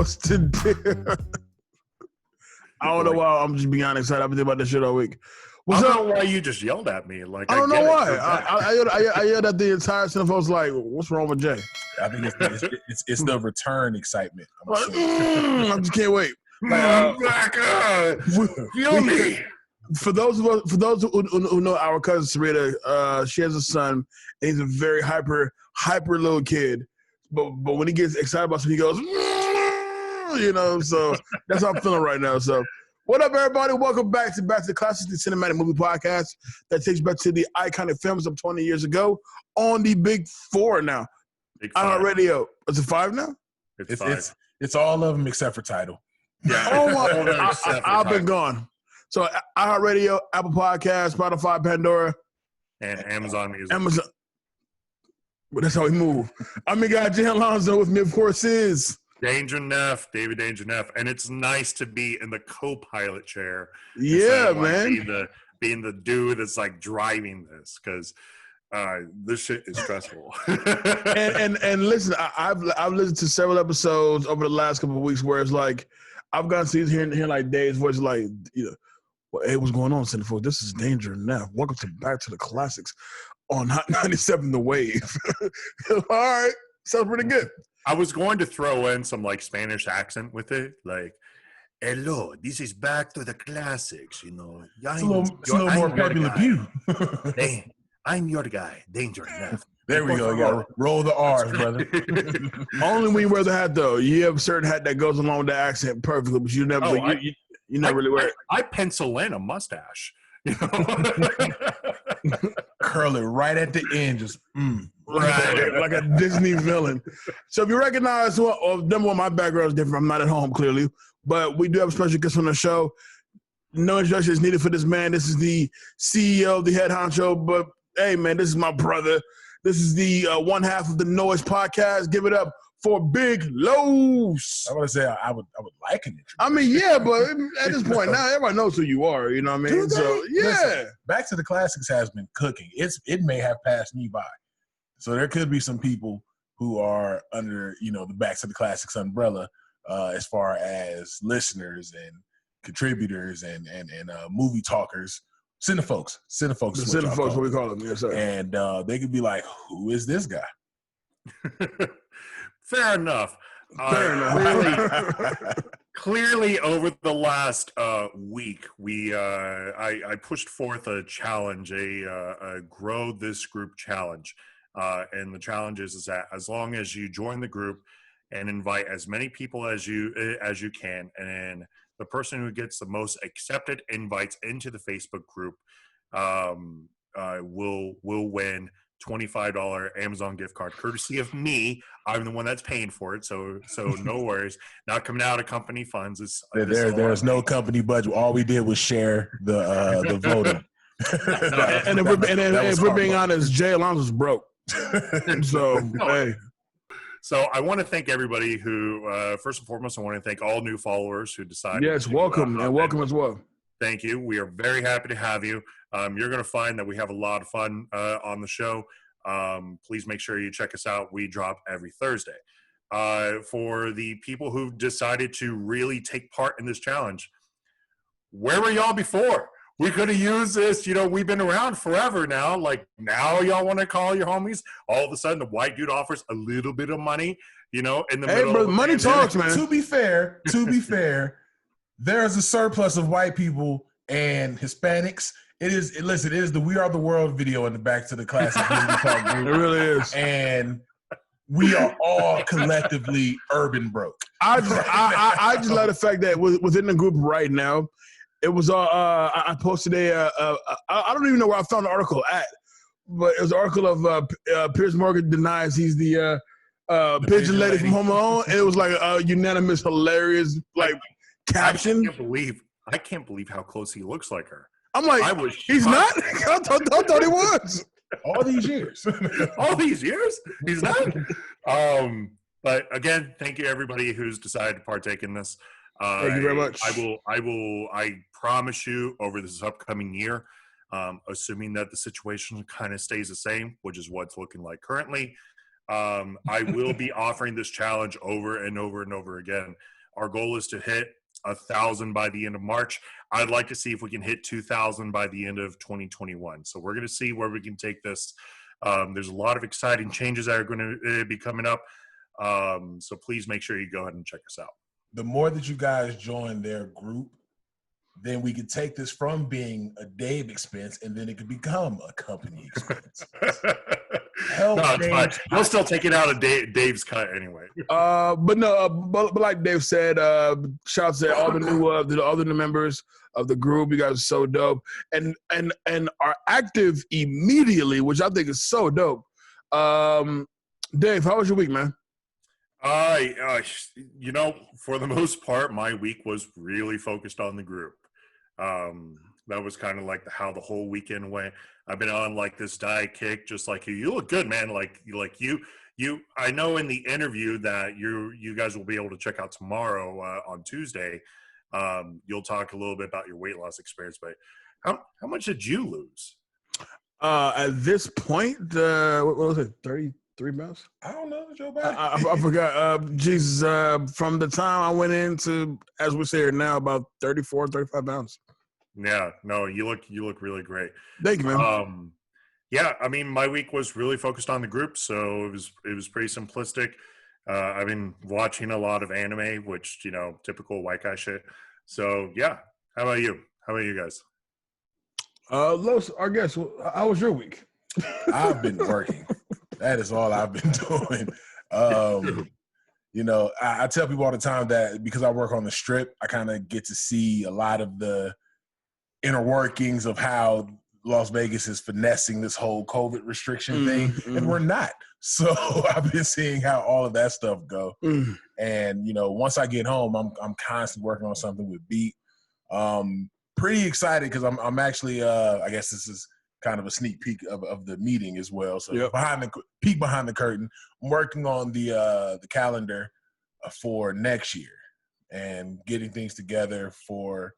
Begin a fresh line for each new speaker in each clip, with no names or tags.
What's the deal? I don't know why. I'm just being honest. I've been thinking about this shit all week.
I don't know why you just yelled at me. Like
I don't know why. I yelled at the entire Cinefolks like, "What's wrong with Jay?"
I think it's the return excitement.
I just can't wait.
Feel me.
For those who know our cousin Sarita, she has a son, and he's a very hyper little kid. But when he gets excited about something, he goes, So that's how I'm feeling right now. So, what up, everybody? Welcome back to the Classic Cinematic Movie Podcast that takes back to the iconic films of 20 years ago on the Big Four now. Radio. Is it 5 now?
It's 5.
It's all of them except for Tidal.
Yeah.
Oh my! I've been gone. So iHeartRadio, Apple Podcasts, Spotify, Pandora,
and Amazon Music.
But that's how we move. I'm your guy Jay Alonzo. With me, of course, is
David Danger Neff, and it's nice to be in the co-pilot chair.
Yeah, man.
Being the dude that's like driving this because this shit is stressful.
and listen, I've listened to several episodes over the last couple of weeks where it's like I've gotten to hearing like Dave's voice, like well, hey, what's going on, Cinephobe? This is Danger Neff. Welcome back to the classics on Hot 97 The Wave. All right, sounds pretty good.
I was going to throw in some like Spanish accent with it, like, hello, this is back to the classics,
It's a little more Pepe Le Pew.
I'm your guy, Danger Neff.
There we go. You gotta roll the R's, brother.
Only when you wear the hat, though. You have a certain hat that goes along with the accent perfectly, but you never, you never really wear it.
I pencil in a mustache.
Curl it right at the end, just
right, like a Disney villain. So if you recognize, number one, my background is different. I'm not at home, clearly, but we do have a special guest on the show. No introduction is needed for this man. This is the CEO, the head honcho. But hey, man, this is my brother. This is the one half of the Noise Podcast. Give it up for Big Los.
I want to say I would like an intro.
I mean, yeah, but at this point now, everybody knows who you are. You know what I mean? So yeah.
Listen, Back to the Classics has been cooking. It may have passed me by. So there could be some people who are under the Back to the Classics umbrella as far as listeners and contributors and movie talkers. Cinefolks.
What we call them, yes, sir.
And they could be like, who is this guy?
Fair enough. Clearly, over the last week, I pushed forth a challenge, a Grow This Group challenge. And the challenge is that as long as you join the group and invite as many people as you can, and the person who gets the most accepted invites into the Facebook group will win $25 Amazon gift card, courtesy of me. I'm the one that's paying for it, so no worries. Not coming out of company funds.
There's no company budget. All we did was share the voting.
And if we're being honest, Jay Alonzo's broke. So hey.
So I want to thank everybody who, first and foremost, I want to thank all new followers who decided.
Yes, welcome, and welcome as well.
Thank you. We are very happy to have you. You're going to find that we have a lot of fun on the show. Please make sure you check us out. We drop every Thursday. For the people who decided to really take part in this challenge, where were y'all before? We could have used this, we've been around forever now. Like, now y'all want to call your homies? All of a sudden, the white dude offers a little bit of money, in the middle. Hey,
bro, money talks, man.
To be fair, there's a surplus of white people and Hispanics. It is the We Are the World video in the Back to the Classic Movie Talk group.
It really is.
And we are all collectively urban broke.
I just love the fact that within the group right now, it was I posted I don't even know where I found the article at, but it was an article of Piers Morgan denies he's the pigeon lady from Home Alone, and it was like a unanimous, hilarious caption.
I can't believe how close he looks like her.
I'm like, he's not? I thought he was.
All these years.
He's not? But again, thank you everybody who's decided to partake in this.
Thank you very much.
I promise you over this upcoming year, assuming that the situation kind of stays the same, which is what it's looking like currently, I will be offering this challenge over and over and over again. Our goal is to hit 1,000 by the end of March. I'd like to see if we can hit 2,000 by the end of 2021. So we're going to see where we can take this. There's a lot of exciting changes that are going to be coming up. So please make sure you go ahead and check us out.
The more that you guys join their group, then we could take this from being a Dave expense, and then it could become a company expense.
No, it's fine. You'll still take it out of Dave's cut anyway.
But like Dave said, shout out to all the new members of the group. You guys are so dope, and are active immediately, which I think is so dope. Dave, how was your week, man?
For the most part, my week was really focused on the group. That was kind of like how the whole weekend went. I've been on like this diet kick, just like you. You look good, man. Like you. I know in the interview that you guys will be able to check out tomorrow on Tuesday. You'll talk a little bit about your weight loss experience. But how much did you lose?
At this point, what was it? 33 pounds?
I don't know, Joe Biden.
I forgot. Jesus, from the time I went into, as we say here now, about 34, 35 pounds.
Yeah, no, you look really great.
Thank you, man.
Yeah, I mean, my week was really focused on the group, so it was pretty simplistic. I've been watching a lot of anime, which, typical white guy shit. So yeah, how about you? How about you guys?
Los, our guest, how was your week?
I've been working. That is all I've been doing. I tell people all the time that because I work on the Strip, I kind of get to see a lot of the inner workings of how Las Vegas is finessing this whole COVID restriction thing, and we're not. So I've been seeing how all of that stuff go. And once I get home, I'm constantly working on something with Beat. Pretty excited because I'm actually I guess this is kind of a sneak peek of the meeting as well. So behind the curtain, I'm working on the calendar for next year and getting things together for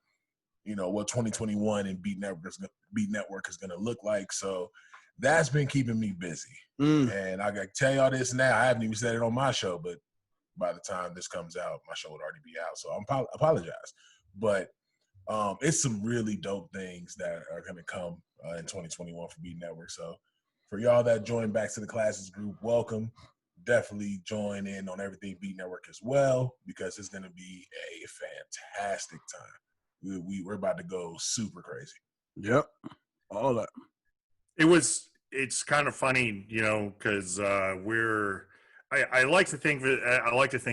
what 2021 and Beat Network is going to look like. So that's been keeping me busy. And I got to tell y'all this now. I haven't even said it on my show, but by the time this comes out, my show would already be out. So I apologize. But it's some really dope things that are going to come in 2021 for Beat Network. So for y'all that joined Back to the Classes group, welcome. Definitely join in on everything Beat Network as well, because it's going to be a fantastic time. We're about to go super crazy.
Yep. All that.
It's kind of funny, because I like to think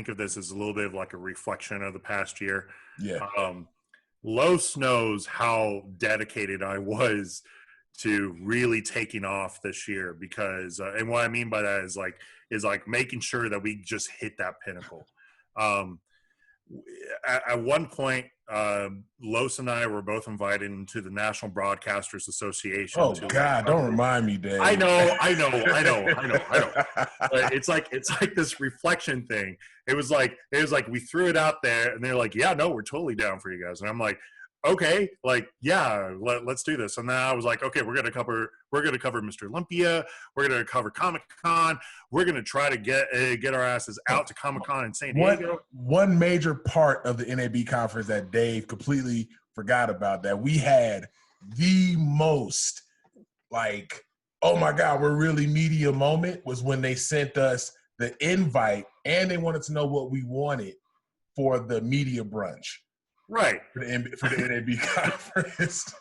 of this as a little bit of like a reflection of the past year.
Yeah.
Los knows how dedicated I was to really taking off this year because, and what I mean by that is like making sure that we just hit that pinnacle. At one point, Los and I were both invited into the National Broadcasters Association.
Oh God, don't remind me, Dave.
I know. But it's like this reflection thing. It was like we threw it out there, and they're like, "Yeah, no, we're totally down for you guys." And I'm like, "Okay, let's do this." And then I was like, "Okay, we're gonna cover Mr. Olympia. We're gonna cover Comic-Con. We're gonna try to get our asses out to Comic-Con in San Diego."
One major part of the NAB conference that Dave completely forgot about, that we had the most oh my God, we're really media moment, was when they sent us the invite and they wanted to know what we wanted for the media brunch.
Right.
For the NAB conference.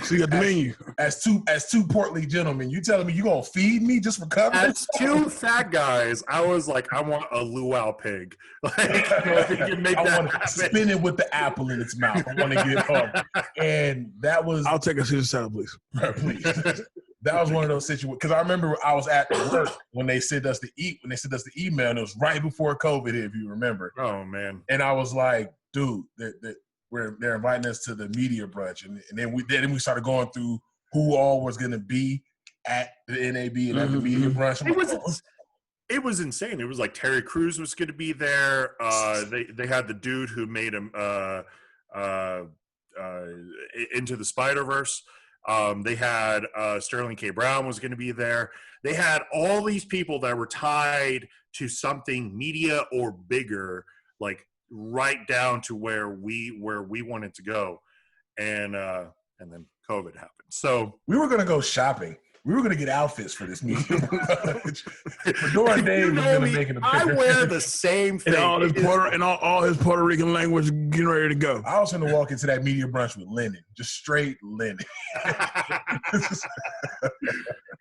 So you got the menu.
As two portly gentlemen, you telling me you gonna feed me just for coverage?
As two fat guys, I was like, I want a luau pig. If you can make that happen.
Spin it with the apple in its mouth. I want to get home. And that was.
I'll take a Caesar salad, please.
Please. That was one of those situations, because I remember I was at work when they sent us the email, and it was right before COVID hit, if you remember.
Oh man!
And I was like, dude, they're inviting us to the media brunch, and then we started going through who all was going to be at the NAB and at the media brunch.
It was insane. It was like Terry Crews was going to be there. They had the dude who made him Into the Spider-Verse. They had Sterling K. Brown was going to be there. They had all these people that were tied to something media or bigger, like right down to where we wanted to go, and then COVID happened. So
we were gonna go shopping. We were gonna get outfits for this meeting. Fedora Dave was gonna make it.
I wear the same thing.
And all his Puerto Rican language getting ready to go.
I was gonna walk into that media brunch with linen, just straight linen.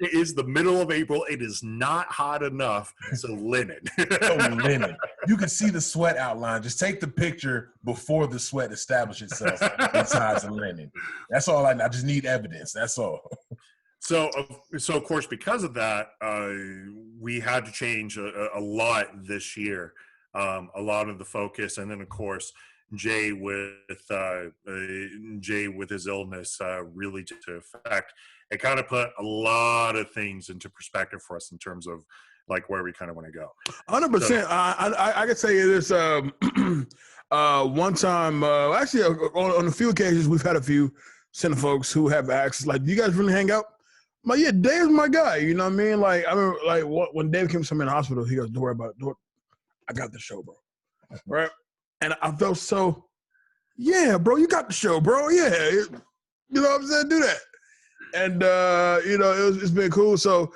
It is the middle of April. It is not hot enough, so linen.
Linen. You can see the sweat outline. Just take the picture before the sweat establishes itself inside the linen. That's all I just need evidence. That's all.
So of course, because of that, we had to change a lot this year. A lot of the focus, and then of course, Jay with his illness really took effect. It kind of put a lot of things into perspective for us in terms of like where we kind of want to go.
100%. I could say this. One time, actually, on a few occasions, we've had a few center folks who have asked, like, "Do you guys really hang out?" I'm like, yeah, Dave's my guy. You know what I mean? Like, I remember, like, when Dave came to me in the hospital, he goes, "Don't worry about it. I got the show, bro." Right? And I felt so, yeah, bro, you got the show, bro. Yeah, you know what I'm saying? Do that. And it's been cool. So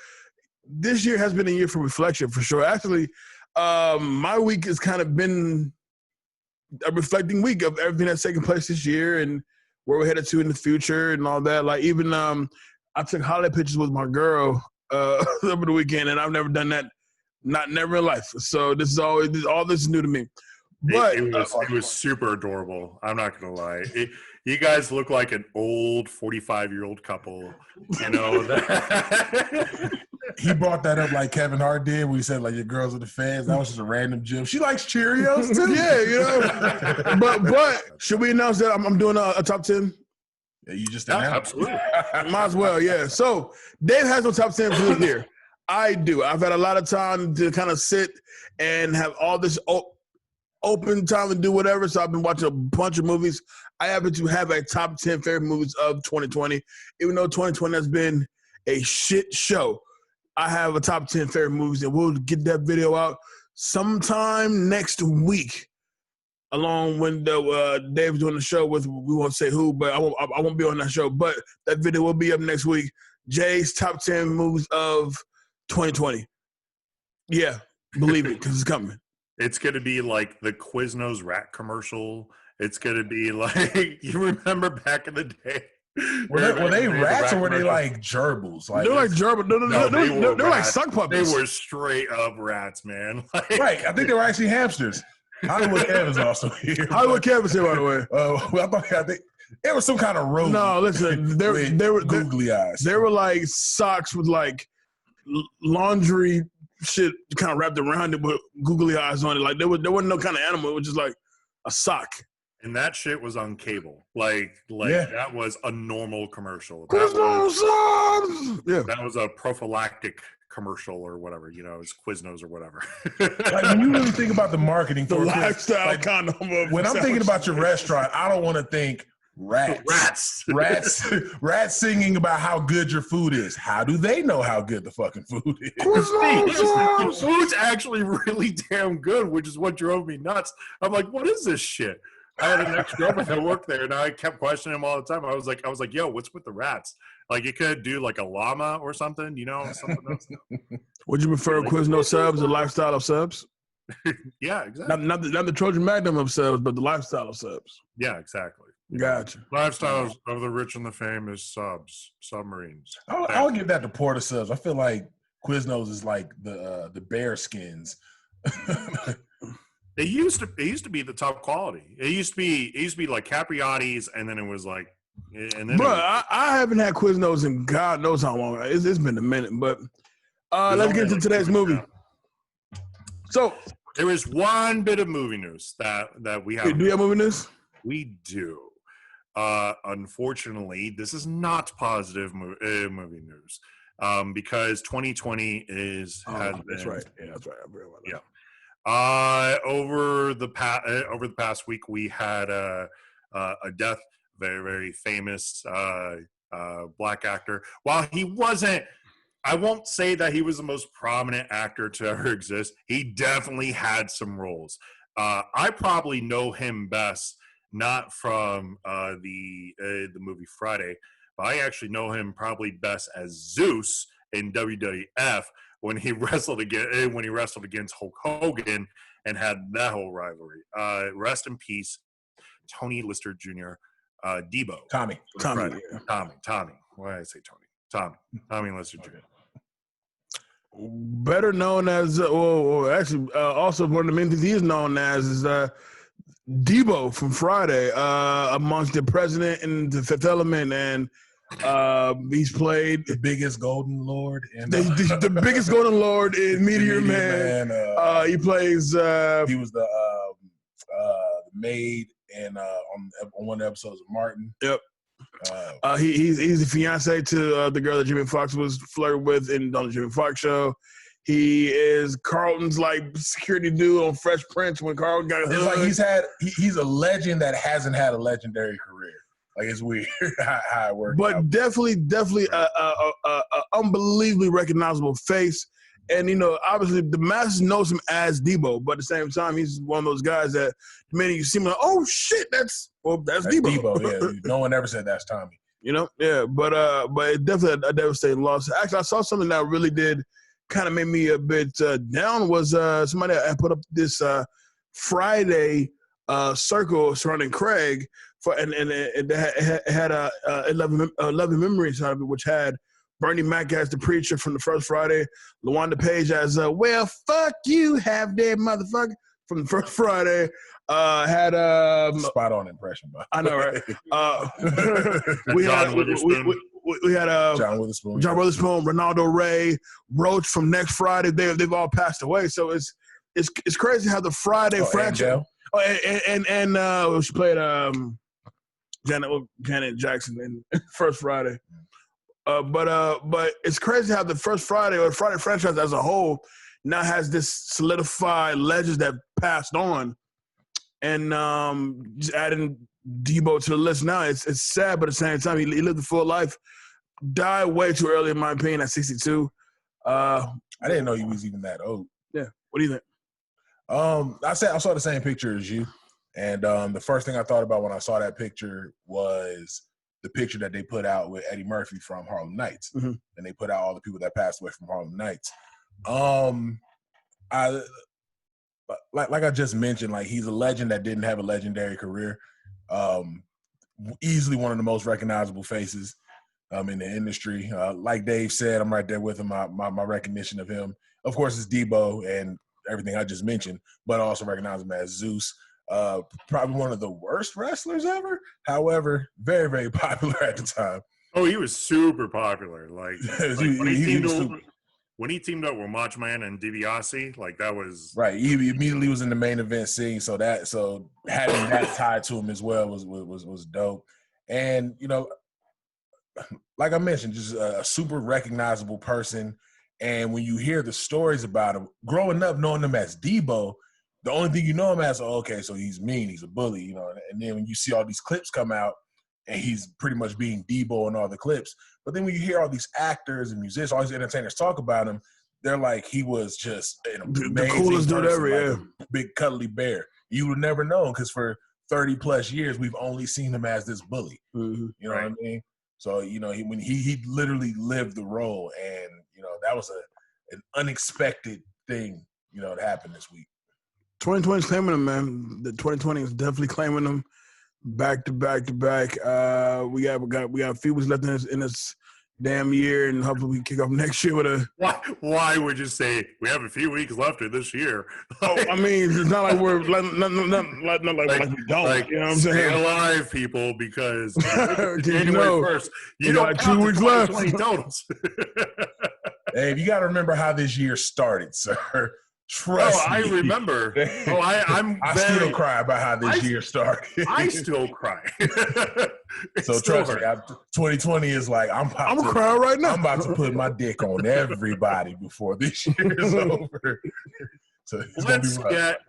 this year has been a year for reflection for sure. Actually, my week has kind of been a reflecting week of everything that's taken place this year and where we're headed to in the future and all that. Like even I took holiday pictures with my girl over the weekend, and I've never done that, never in life. So this is all this is new to me. But
it was super adorable. I'm not gonna lie. You guys look like an old 45-year-old couple. You know that.
He brought that up like Kevin Hart did when he said like your girls are the fans. That was just a random gym. She likes Cheerios too.
Yeah, but should we announce that I'm doing a top 10?
Yeah, you just announced.
Absolutely.
Might as well, yeah. So Dave has no top 10 for this year. I do. I've had a lot of time to kind of sit and have all this open time to do whatever. So I've been watching a bunch of movies. I happen to have a top 10 favorite movies of 2020. Even though 2020 has been a shit show, I have a top 10 favorite movies, and we'll get that video out sometime next week. Along when Dave's doing the show with, we won't say who, but I won't be on that show. But that video will be up next week. Jay's top 10 movies of 2020. Yeah, believe it, because it's coming.
It's going to be like the Quiznos rat commercial. It's going to be like, you remember back in the day?
Were they rats or were they like gerbils?
Like, they're like gerbils. No, they were like suck puppies.
They were straight up rats, man. Like,
right. I think they were actually hamsters. Hollywood Kev is also here.
Hollywood Kev is here, by the way.
I think it was some kind of rodent.
No, listen, they were
googly eyes.
They were like socks with like laundry shit kind of wrapped around it with googly eyes on it. Like there wasn't no kind of animal. It was just like a sock.
And that shit was on cable. Like that was a normal commercial.
That
was a prophylactic commercial or whatever, it's Quiznos or whatever.
Like when you really think about the marketing for
the lifestyle condom.
When I'm thinking about your restaurant, I don't want to think rats singing about how good your food is. How do they know how good the fucking food is?
The food's actually really damn good, which is what drove me nuts. I'm like, what is this shit? I had an ex-girlfriend that worked there, and I kept questioning him all the time. I was like, yo, what's with the rats? Like, you could do like a llama or something, something else.
Would you prefer Quiznos subs or lifestyle of subs?
Yeah, exactly.
Not the Trojan Magnum of subs, but the lifestyle of subs.
Yeah, exactly.
Gotcha.
Lifestyles of the rich and the famous submarines.
I'll give that to Porter subs. I feel like Quiznos is like the bear skins.
It used to be the top quality. It used to be like Capriati's, and then it was like, and then.
Bro, I haven't had Quiznos in God knows how long. It's been a minute, but let's get into today's movie. So
there is one bit of movie news that we have.
Do you have movie news? We
do. Unfortunately, this is not positive movie news because 2020 has been.
That's right. Yeah, that's right. I realized that.
Yeah. Over the past week, we had a death, very, very famous black actor. While he wasn't, I won't say that he was the most prominent actor to ever exist. He definitely had some roles. I probably know him best not from the movie Friday, but I actually know him probably best as Zeus in WWF when he wrestled against Hulk Hogan and had that whole rivalry. Rest in peace, Tony Lister Jr. Debo.
Tommy.
Why did I say Tony? Tommy Lister Jr.
Better known as, also one of the main things he is known as is Debo from Friday, amongst the president and the Fifth Element, and he's played
the biggest Golden Lord and
the biggest Golden Lord in Meteor Man. He plays.
He was the maid and on one of the episodes of Martin.
Yep. He's the fiance to the girl that Jimmy Fox was flirting with on the Jimmy Fox show. He is Carlton's like security dude on Fresh Prince when Carlton got
his. It's like he's a legend that hasn't had a legendary career. Like, it's weird how it works.
But definitely a unbelievably recognizable face. And, obviously the masses knows him as Debo, but at the same time, he's one of those guys that the minute you see him, like, oh, shit, that's Debo.
Debo, yeah. No one ever said that's Tommy.
Yeah. But it definitely a devastating loss. Actually, I saw something that really did kind of made me a bit down was somebody had put up this Friday circle surrounding Craig, and it had 11 memories out of it, which had Bernie Mac as the preacher from the first Friday, LaWanda Page as well, fuck you, half dead motherfucker from the first Friday. Had
spot on impression, but
I know, right? We had John Witherspoon, Ronaldo Ray, Roach from Next Friday. They've all passed away, so it's crazy how the Friday franchise. And she played Janet Jackson in First Friday. But it's crazy how the First Friday or Friday franchise as a whole now has this solidified legends that passed on, and just adding Debo to the list now. It's sad, but at the same time, he lived a full life. Died way too early, in my opinion, at 62.
I didn't know he was even that old.
Yeah. What do you think?
I saw the same picture as you, and the first thing I thought about when I saw that picture was the picture that they put out with Eddie Murphy from Harlem Nights, and they put out all the people that passed away from Harlem Nights. Like I just mentioned, like, he's a legend that didn't have a legendary career. Easily one of the most recognizable faces in the industry. Like Dave said, I'm right there with him. My recognition of him, of course, is Debo and everything I just mentioned, but I also recognize him as Zeus. Probably one of the worst wrestlers ever. However, very, very popular at the time.
Oh, he was super popular. Like when he teamed up with Macho Man and DiBiase, like, that was
right. He immediately was in the main event scene, so having that tied to him as well was dope. And like I mentioned, just a super recognizable person. And when you hear the stories about him, growing up knowing him as Debo, the only thing you know him as, okay, so he's mean, he's a bully, and then when you see all these clips come out and he's pretty much being Debo in all the clips, but then when you hear all these actors and musicians, all these entertainers talk about him, they're like, he was just
the coolest dude ever,
like a big cuddly bear. You would never know, because for 30 plus years, we've only seen him as this bully. You know what I mean? So, when he literally lived the role, and, that was an unexpected thing, that happened this week.
2020 is claiming him, man. The 2020 is definitely claiming him back to back to back. We got a few weeks left in this damn year, and hopefully we kick off next year with a.
Why would you say we have a few weeks left of this year?
I mean, it's not like we're not like we don't.
Like,
you know what I'm
stay
saying?
Alive, people, because
January 1st,
you don't
got 2 weeks left.
Totals.
Hey, you got to remember how this year started, sir. Trust me.
I remember. I
still cry about how this year started.
I still cry.
So trust me, 2020 is like, I'm
crying right now.
I'm about to put my dick on everybody before this year is over. So
let's get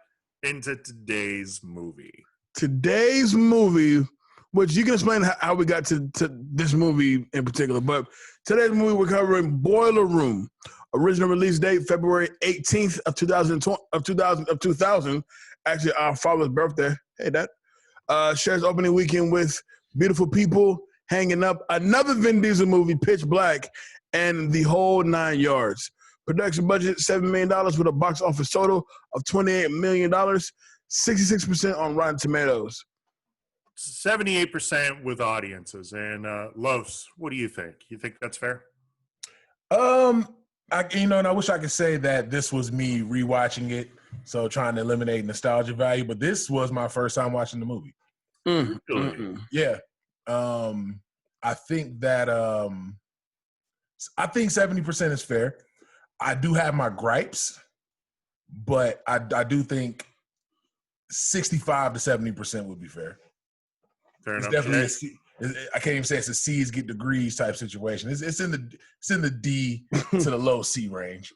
into today's movie.
Today's movie, which you can explain how we got to this movie in particular. But today's movie we're covering Boiler Room. Original release date February 18th of 2000. Actually, our father's birthday. Hey, Dad. Shares opening weekend with Beautiful People, Hanging Up, another Vin Diesel movie, Pitch Black, and The Whole 9 Yards. Production budget $7 million with a box office total of $28 million, 66% on Rotten Tomatoes.
78% with audiences. And Los, what do you think? You think that's fair?
And I wish I could say that this was me rewatching it, so trying to eliminate nostalgia value, but this was my first time watching the movie. Yeah. I think that I think 70% is fair. I do have my gripes, but I do think 65 to 70% would be fair.
Fair
it's
enough.
Definitely I can't even say it's a C's get degrees type situation. It's in the D to the low C range.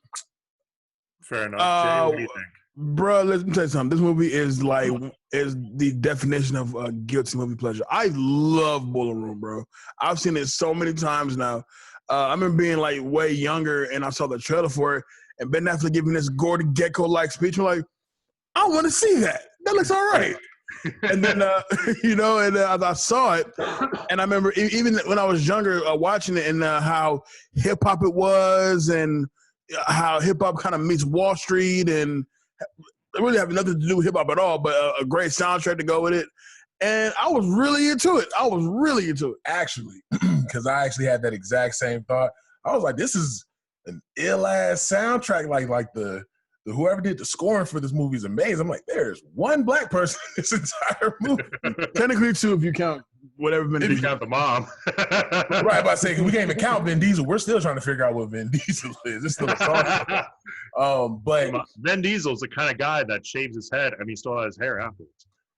Fair enough. Jay, what do you think?
Bro, let me tell you something. This movie is the definition of a guilty movie pleasure. I love Boiler Room, bro. I've seen it so many times now. I remember being like way younger and I saw the trailer for it and Ben Affleck giving this Gordon Gekko-like speech. I'm like, I want to see that. That looks all right. And then, and I saw it, and I remember even when I was younger watching it and how hip-hop it was and how hip-hop kind of meets Wall Street and it really have nothing to do with hip-hop at all, but a great soundtrack to go with it. And I was really into it.
Actually, because I actually had that exact same thought. I was like, this is an ill-ass soundtrack, like the whoever did the scoring for this movie is amazing. I'm like, there's one black person in this entire movie.
Technically two if you count whatever Vin Diesel.
If you count the mom.
Right, about to say, we can't even count Vin Diesel. We're still trying to figure out what Vin Diesel is. It's still a song. But
Vin Diesel's the kind of guy that shaves his head and he still has hair afterwards.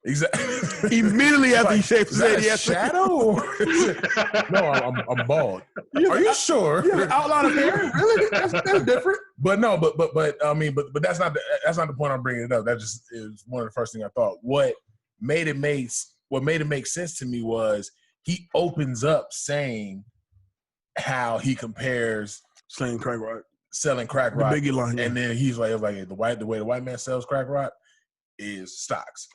Exactly.
Immediately after he shaves his head, he has
shadow. No, I'm bald. Are you sure?
You have an outline of hair? Really? That's different.
But no, but I mean, but that's not the point I'm bringing it up. That just is one of the first things I thought. What made it make sense to me was he opens up saying how he compares
selling crack rock,
the
Biggie line,
and then he's like the way the white man sells crack rock is stocks,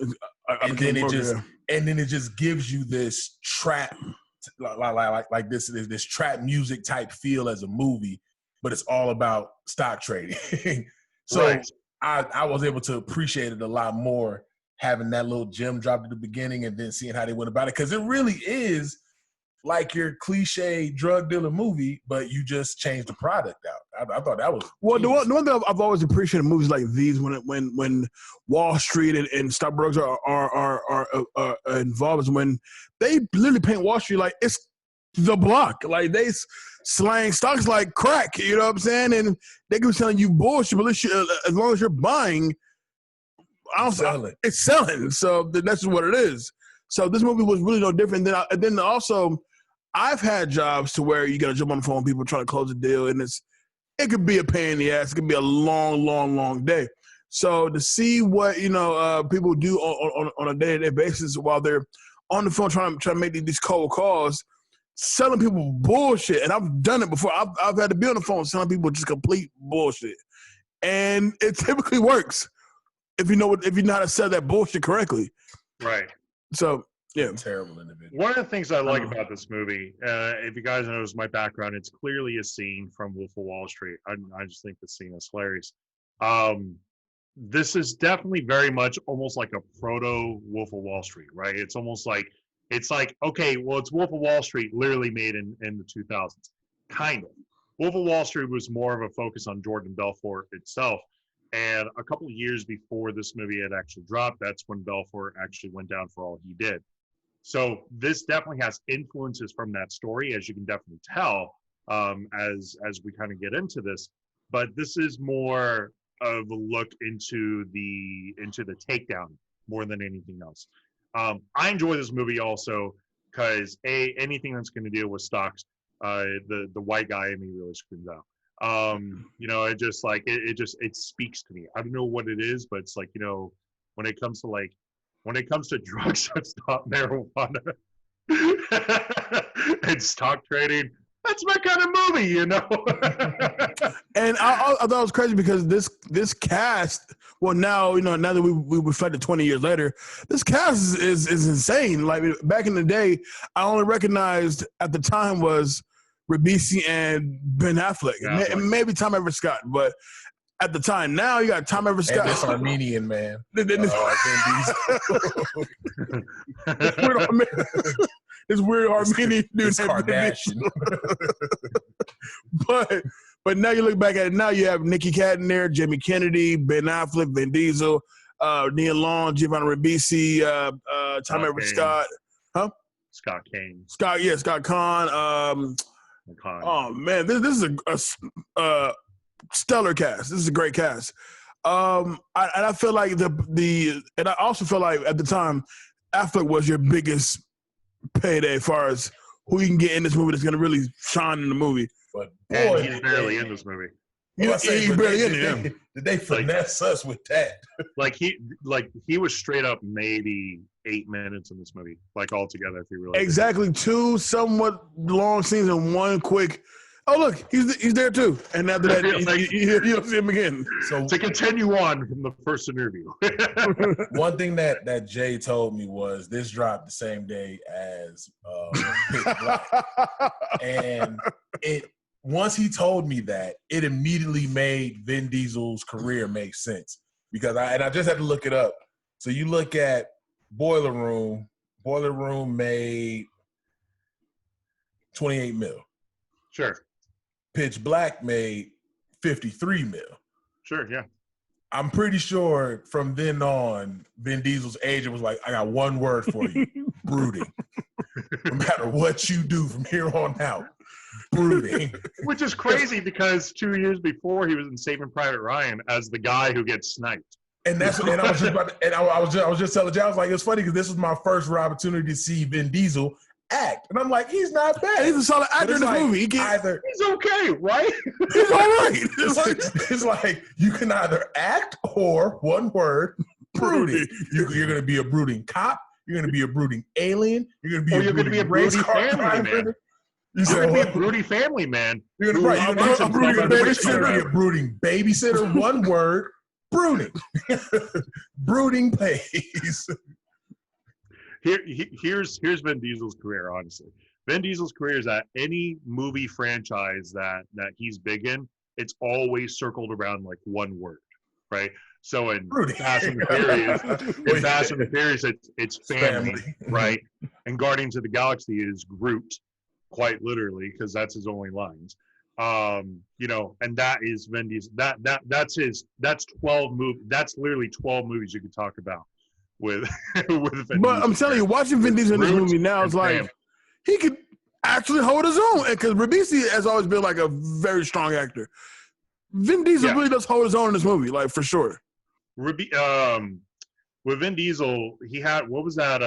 and then it just gives you this trap, like this trap music type feel as a movie, but it's all about stock trading. So right. I was able to appreciate it a lot more having that little gem dropped at the beginning and then seeing how they went about it, because it really is like your cliche drug dealer movie, but you just changed the product out. I thought that was
the one thing I've always appreciated movies like these when Wall Street and stockbrokers are involved is when they literally paint Wall Street like it's the block, like they slang stocks like crack. You know what I'm saying? And they can be telling you bullshit, but as long as you're buying, it's selling. So that's what it is. So this movie was really no different. Then also, I've had jobs to where you got to jump on the phone with people trying to close a deal, and it could be a pain in the ass. It could be a long, long, long day. So to see what people do on a day-to-day basis while they're on the phone trying to make these cold calls, selling people bullshit, and I've done it before. I've had to be on the phone selling people just complete bullshit, and it typically works if you know how to sell that bullshit correctly.
Right.
So. Yeah,
terrible individual.
One of the things I like about this movie, if you guys notice my background, it's clearly a scene from Wolf of Wall Street. I just think the scene is hilarious. This is definitely very much almost like a proto Wolf of Wall Street, right? It's almost like okay, well, it's Wolf of Wall Street, literally made in the 2000s, kind of. Wolf of Wall Street was more of a focus on Jordan Belfort itself. And a couple of years before this movie had actually dropped, that's when Belfort actually went down for all he did. So this definitely has influences from that story, as you can definitely tell, as we kind of get into this. But this is more of a look into the takedown more than anything else. I enjoy this movie also because anything that's going to deal with stocks, the white guy in me really screams out. It just like it speaks to me. I don't know what it is, but it's like, when it comes to drugs, that's not marijuana. It's stock trading. That's my kind of movie, you know.
And I thought it was crazy because this cast. Well, now now that we reflected 20 years later, this cast is insane. Like back in the day, I only recognized at the time was Ribisi and Ben Affleck, and maybe Tom Everett Scott, but. At the time, now you got Tom Everett Scott.
And this Armenian man. Vin
This weird Armenian dude.
This Kardashian.
but now you look back at it. Now you have Nicky Catton there, Jamie Kennedy, Ben Affleck, Vin Diesel, Nia Long, Giovanni Ribisi, Tom Everett Scott. Huh?
Scott Kane.
Scott Conn. Oh man, this is a stellar cast. This is a great cast. I feel like and I also feel like at the time, Affleck was your biggest payday as far as who you can get in this movie that's going to really shine in the movie.
But
boy, he's barely in this movie.
He's barely in it.
Did they finesse us with that?
He was straight up maybe 8 minutes in this movie, like altogether. If you really
exactly 2 somewhat long scenes and 1 quick. Oh look, he's there too. And after that, you don't see him again.
So to continue on from the first interview,
one thing that Jay told me was this dropped the same day as Pitch Black, and once he told me that, it immediately made Vin Diesel's career make sense because I just had to look it up. So you look at Boiler Room. Boiler Room made 28 mil.
Sure.
Pitch Black made 53 mil.
Sure, yeah.
I'm pretty sure from then on, Vin Diesel's agent was like, I got one word for you, brooding. No matter what you do from here on out, brooding.
Which is crazy because 2 years before he was in Saving Private Ryan as the guy who gets sniped.
And I was just telling Jay, I was like, it's funny because this was my first opportunity to see Vin Diesel act, and I'm like, he's not bad.
He's a solid actor in this movie.
He's okay, right?
He's all right.
It's like you can either act or one word, brooding. You're going to be a brooding cop. You're going to be a brooding alien. You're going to be a brooding family man.
You're going to be a broody family man.
You're going to be a brooding babysitter. One word, brooding. Brooding pays.
Here's Vin Diesel's career, honestly. Vin Diesel's career is that any movie franchise that he's big in, it's always circled around like one word, right? So in Fast and the Furious, it's family, right? And Guardians of the Galaxy is Groot, quite literally, because that's his only lines. And that is Vin Diesel. That's 12 movies. That's literally 12 movies you could talk about. With Vin Diesel.
I'm telling you, watching Vin Diesel in this movie now is like he could actually hold his own. Because Ribisi has always been like a very strong actor. Vin Diesel really does hold his own in this movie, like for sure.
With Vin Diesel, he had what was that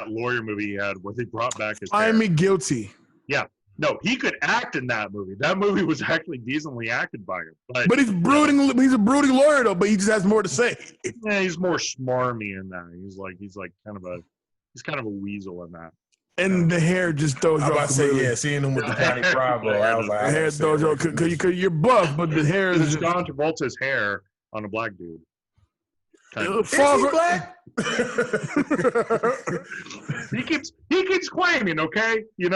lawyer movie he had where they brought back his hair?
Find Me Guilty.
Yeah. No, he could act in that movie. That movie was actually decently acted by him.
But he's brooding. He's a brooding lawyer, though. But he just has more to say.
Yeah, he's more smarmy in that. He's kind of a weasel in that.
And the hair just throws you off.
Seeing him with the Johnny Bravo, I was like,
the hair throws you off because you're buff, but the hair is
John Travolta's hair on a black dude.
Is he black?
He keeps claiming, okay? He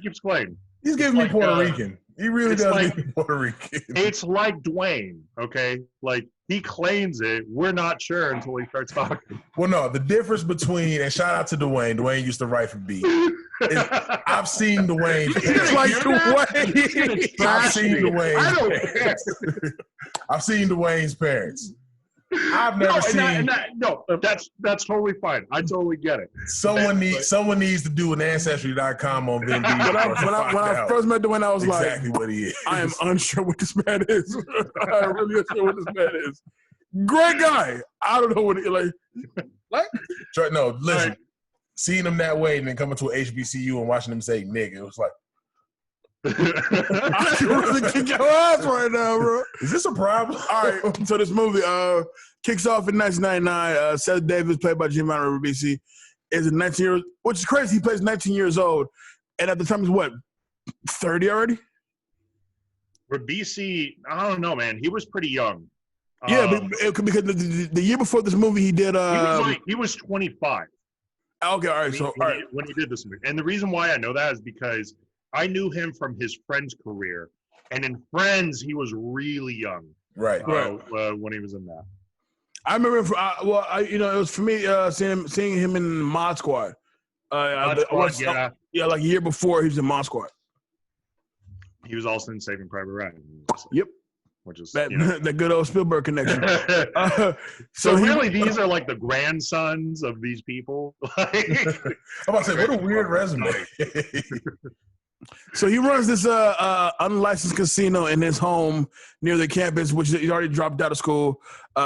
keeps claiming.
He's giving me Puerto Rican. He really does give me Puerto Rican.
It's like Dwayne, okay? Like, he claims it. We're not sure until he starts talking.
Well, no, the difference between, and shout out to Dwayne. Dwayne used to write for B. I've seen Dwayne.
It's like Dwayne.
I've seen Dwayne.
I don't care.
I've seen Dwayne's parents. I've never seen.
That's totally fine. I totally get it.
Someone needs to do an Ancestry.com on Vin Diesel.
When I first met Dwayne, I was
exactly
like,
what he is.
I am unsure what this man is. I'm really unsure what this man is. Great guy. I don't know what he like.
No, listen. Seeing him that way and then coming to an HBCU and watching him say nigga, it was like.
I can really kick your ass right now, bro.
Is this a problem?
All right, so this movie kicks off in 1999. Seth Davis, played by Giovanni Ribisi, is a 19-year-old, which is crazy. He plays 19 years old, And at the time, he's what, 30 already?
For BC, I don't know, man. He was pretty young.
Yeah, because the year before this movie, he did.
He was 25.
Okay, all right.
When he did this movie, and the reason why I know that is because I knew him from his Friends career, and in Friends, he was really young.
Right.
When he was in that.
I remember. It was for me seeing him in Mod Squad.
Yeah,
like a year before he was in Mod Squad.
He was also in Saving Private Ryan.
Yep.
Which is
that good old Spielberg connection.
So really, these are like the grandsons of these people.
I'm about to say, what a weird resume.
So he runs this unlicensed casino in his home near the campus, which he already dropped out of school,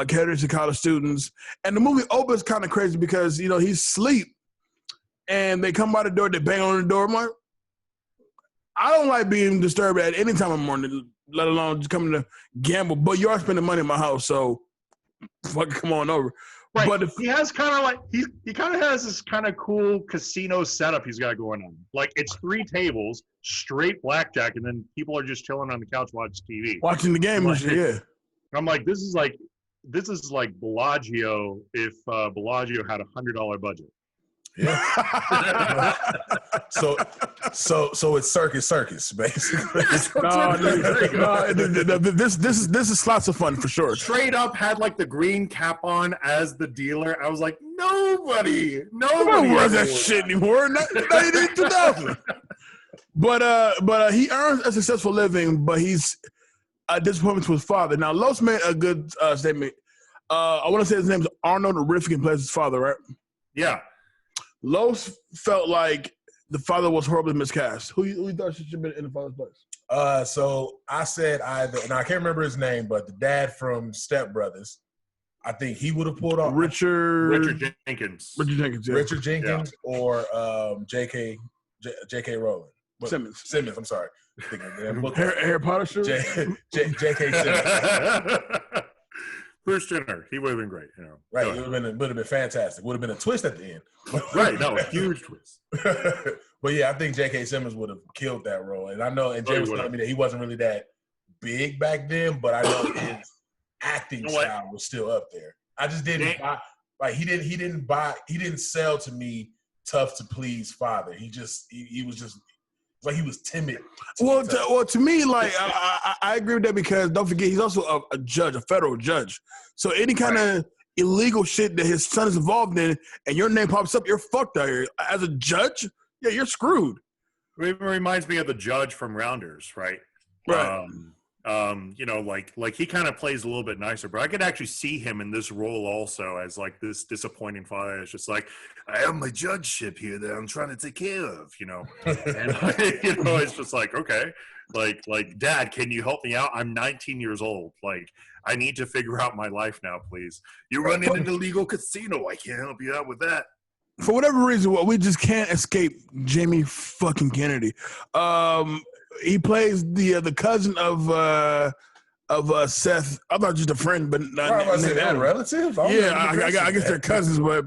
caters to college students. And the movie opens kind of crazy because, he's asleep and they come by the door, they bang on the door. I'm like, I don't like being disturbed at any time of the morning, let alone just coming to gamble. But you are spending money in my house, so fucking come on over.
Right.
But
he has kind of like he kind of has this kind of cool casino setup he's got going on. Like it's 3 tables, straight blackjack, and then people are just chilling on the couch watching TV,
watching the game. Yeah.
I'm like, this is like Bellagio if Bellagio had $100 budget.
Yeah. So it's circus, basically.
This is lots of fun for sure.
Straight up had like the green cap on as the dealer. I was like, nobody
wears that shit anymore. Not even 2000. But he earns a successful living, but he's a disappointment to his father. Now, Los made a good statement. I want to say his name is Arnold Rifkin, plays his father, right?
Yeah.
Los felt like the father was horribly miscast. Who you thought should have been in the father's place?
So I said either, and I can't remember his name, but the dad from Step Brothers. I think he would have pulled off
Richard Jenkins.
Yeah.
Richard Jenkins or J.K. Rowling.
Simmons.
I'm sorry.
Harry Potter show?
J.K. Simmons.
Bruce Jenner, he would have been great,
Right, it would have been fantastic. Would have been a twist at the end.
Right, no, a huge twist.
But yeah, I think J.K. Simmons would have killed that role. And I know, and Jay was telling me that he wasn't really that big back then, but I know his acting style was still up there. I just didn't buy, like he didn't sell to me tough to please father. He was just like he was timid.
To me, like I agree with that because don't forget he's also a judge, a federal judge. So any kind of illegal shit that his son is involved in, and your name pops up, you're fucked out here. As a judge, yeah, you're screwed.
It reminds me of the judge from Rounders, right?
Right.
Like he kind of plays a little bit nicer, but I could actually see him in this role also as like this disappointing father. It's just like, I have my judgeship here that I'm trying to take care of, and it's just like, okay, like Dad, can you help me out? I'm 19 years old. Like I need to figure out my life now, please. You're running an illegal casino. I can't help you out with that.
For whatever reason, we just can't escape Jamie fucking Kennedy. He plays the cousin of Seth. I thought just a friend, but
they're relatives.
I guess they're cousins. But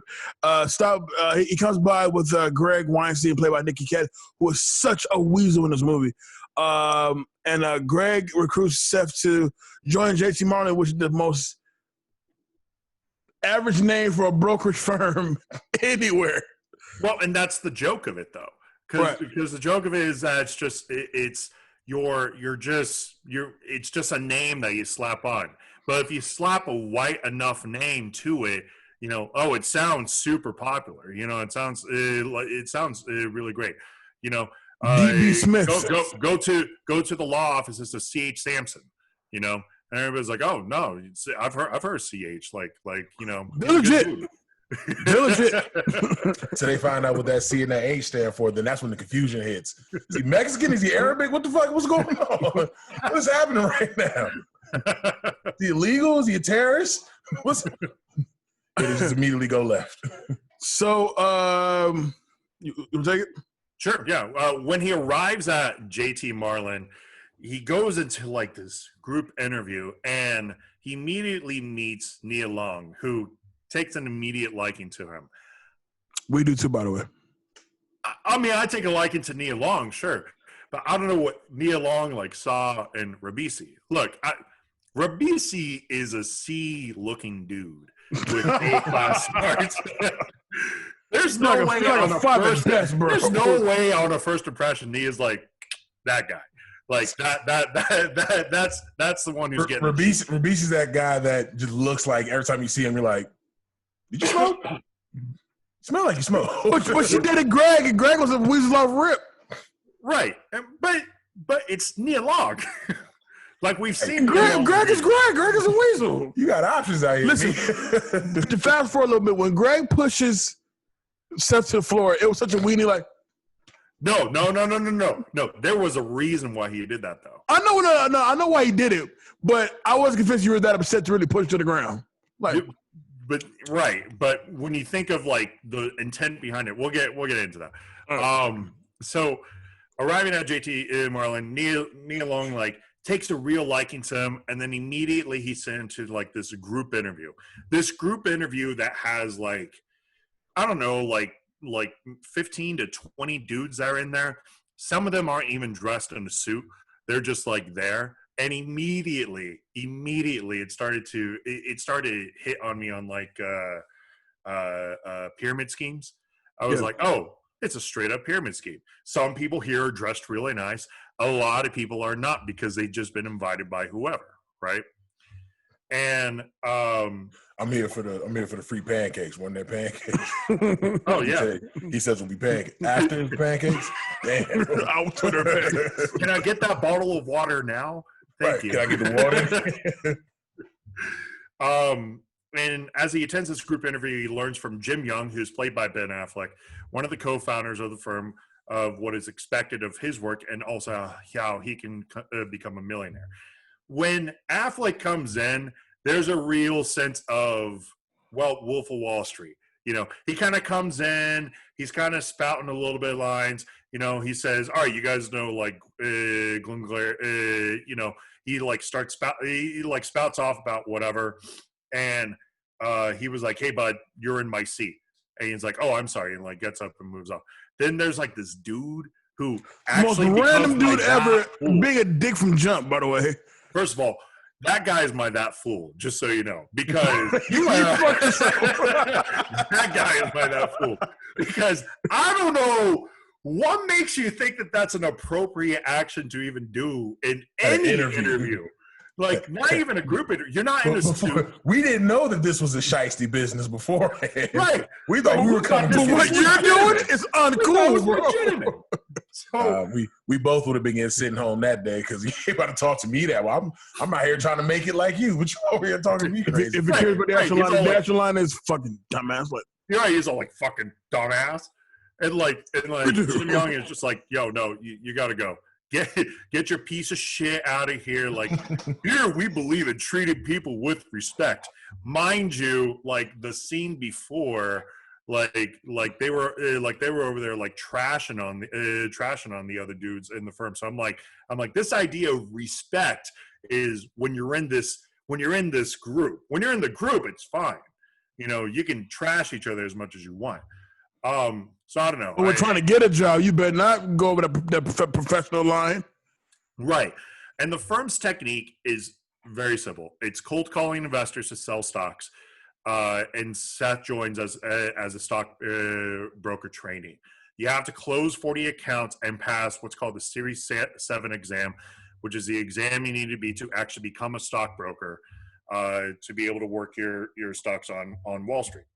he comes by with Greg Weinstein, played by Nicky Cat, who was such a weasel in this movie. And Greg recruits Seth to join JT Marlin, which is the most average name for a brokerage firm anywhere.
Well, and that's the joke of it, though. Because the joke of it is that it's just a name that you slap on. But if you slap a white enough name to it, it sounds super popular. It sounds really great.
D.B. Smith.
Go to the law office. It's a C.H. Sampson. And everybody's like, oh no, I've heard CH. Like
legit. They're legit.
So they find out what that C and that H stand for, then that's when the confusion hits. Is he Mexican? Is he Arabic? What the fuck? What's going on? What is happening right now? Is he illegal? Is he a terrorist? It just immediately go left.
So, you take it?
Sure, yeah. When he arrives at JT Marlin, he goes into like this group interview and he immediately meets Nia Long, who takes an immediate liking to him.
We do too, by the way.
I mean, I take a liking to Nia Long, sure, but I don't know what Nia Long like saw in Rabisi. Look, Rabisi is a C-looking dude with A-class smarts. There's no way on a first. There's no way on a first impression Nia's like that guy. Like that's the one who's getting.
Rabisi's that guy that just looks like every time you see him, you're like, "Did you smoke? Smell like you smoke."
But she did it, Greg, and Greg was a weasel off rip.
Right, but it's Nia Long. Like we've seen.
Greg is Greg. Greg is a weasel.
You got options out here.
Listen, to fast forward a little bit, when Greg pushes Seth to the floor, it was such a weenie like.
No. There was a reason why he did that, though.
I know why he did it, but I wasn't convinced you were that upset to really push to the ground. Like,
but when you think of like the intent behind it, we'll get into that. So arriving at JT Marlin, Nia Long like takes a real liking to him, and then immediately he's sent into like this group interview. This group interview that has like, I don't know, like 15 to 20 dudes that are in there. Some of them aren't even dressed in a suit. They're just like there. And immediately it started to hit on me on like pyramid schemes. I was like, oh, it's a straight up pyramid scheme. Some people here are dressed really nice. A lot of people are not because they've just been invited by whoever, right? And
I'm here for the free pancakes. When they're pancakes.
Oh yeah.
He says we'll be pancakes. After the pancakes? Damn.
out to their pancakes.
Can I get that bottle of water now? Thank you.
Can I get the
water? And as he attends this group interview, he learns from Jim Young, who's played by Ben Affleck, one of the co-founders of the firm, of what is expected of his work and also how he can become a millionaire. When Affleck comes in, there's a real sense of, well, Wolf of Wall Street. You know, he kind of comes in, he's kind of spouting a little bit of lines. You know, he says, all right, you guys know, like, Glenn Glare, you know, he spouts off about whatever. And he was like, hey, bud, you're in my seat. And he's like, oh, I'm sorry. And like gets up and moves on. Then there's like this dude who actually
most random dude ever
fool.
being a dick from jump, by the way.
First of all, that guy is my that fool, just so you know. Because that guy is my that fool. Because I don't know what makes you think that that's an appropriate action to even do in any interview. Like, not even a group interview. You're not in a suit.
We didn't know that this was a shiesty business beforehand.
Right.
We thought we were coming to
what you're doing is uncool, bro.
So,
we both would have been sitting home that day because you ain't about to talk to me that well. I'm out here trying to make it like you, but you over here talking to me crazy.
If it cares about the actual line, the actual line is fucking dumbass. Like,
yeah, he's all like fucking dumbass. And like Jim Young is just like, yo, no, you got to go. Get your piece of shit out of here. Like, here we believe in treating people with respect. Mind you, like the scene before, like they were over there like trashing on the other dudes in the firm. So I'm like, this idea of respect is when you're in this group. When you're in the group, it's fine. You know, you can trash each other as much as you want. So I don't know.
But we're trying to get a job. You better not go over the professional line.
Right. And the firm's technique is very simple. It's cold calling investors to sell stocks. And Seth joins as a stock broker trainee. You have to close 40 accounts and pass what's called the Series 7 exam, which is the exam you need to be to actually become a stockbroker to be able to work your stocks on Wall Street.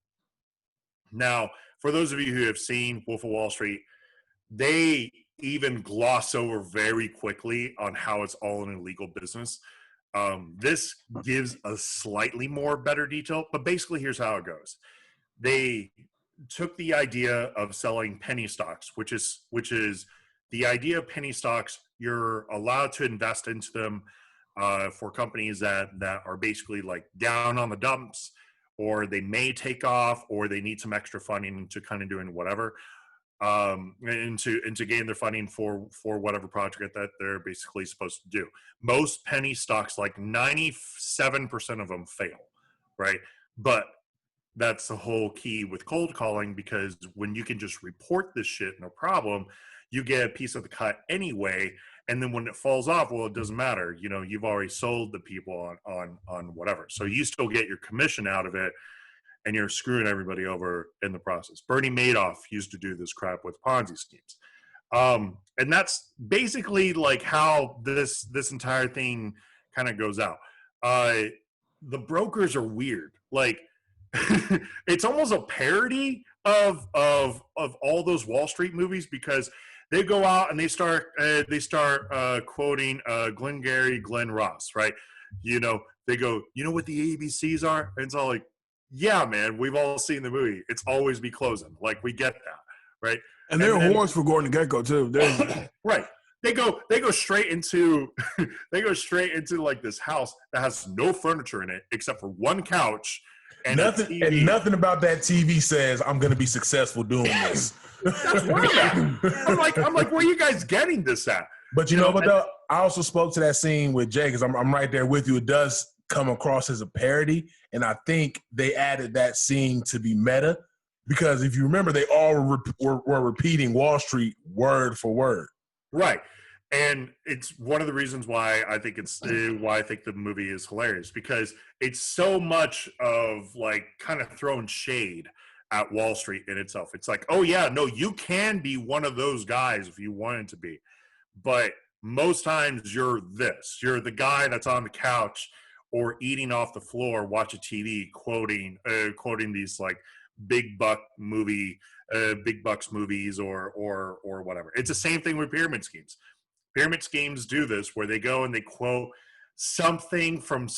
Now, for those of you who have seen Wolf of Wall Street, they even gloss over very quickly on how it's all an illegal business. This gives a slightly more better detail, but basically here's how it goes. They took the idea of selling penny stocks, which is the idea of penny stocks. You're allowed to invest into them for companies that are basically like down on the dumps, or they may take off, or they need some extra funding to kind of doing whatever, and to gain their funding for whatever project that they're basically supposed to do. Most penny stocks, like 97% of them fail, right? But that's the whole key with cold calling, because when you can just report this shit, no problem, you get a piece of the cut anyway. And then when it falls off, well, it doesn't matter. You know, you've already sold the people on whatever. So you still get your commission out of it, and you're screwing everybody over in the process. Bernie Madoff used to do this crap with Ponzi schemes. And that's basically like how this entire thing kind of goes out. The brokers are weird. Like, it's almost a parody of all those Wall Street movies, because they go out and they start quoting Glengarry Glen Ross, right? You know, they go, you know what the ABCs are? And it's all like, yeah, man, we've all seen the movie. It's always be closing. Like, we get that, right?
And they're whores for Gordon Gekko too.
Right. They go straight into like this house that has no furniture in it except for one couch and
nothing about that TV says I'm going to be successful doing this.
That's what I'm like, where are you guys getting this at?
But you know what though? I also spoke to that scene with Jay, because I'm right there with you. It does come across as a parody, and I think they added that scene to be meta, because if you remember, they all were repeating Wall Street word for word.
Right. And it's one of the reasons why I think the movie is hilarious, because it's so much of like kind of throwing shade at Wall Street in itself. It's like, oh yeah, no, you can be one of those guys if you wanted to be, but most times you're the guy that's on the couch or eating off the floor, watching TV, quoting these like big bucks movies or whatever. It's the same thing with pyramid schemes. Pyramid schemes do this, where they go and they quote something from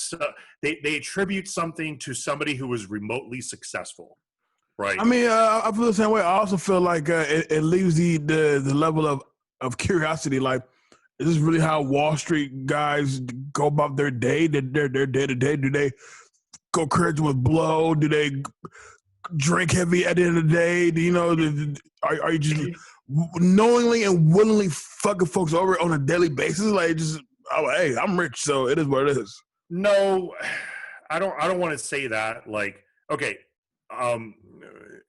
they attribute something to somebody who was remotely successful, right?
I mean, I feel the same way. I also feel like it leaves the level of curiosity. Like, is this really how Wall Street guys go about their day? Their day-to-day? Do they go crazy with blow? Do they drink heavy at the end of the day? Do you know? Are you just knowingly and willingly fucking folks over on a daily basis? Like, just, hey, I'm rich, so it is what it is.
No, I don't want to say that. Like, okay,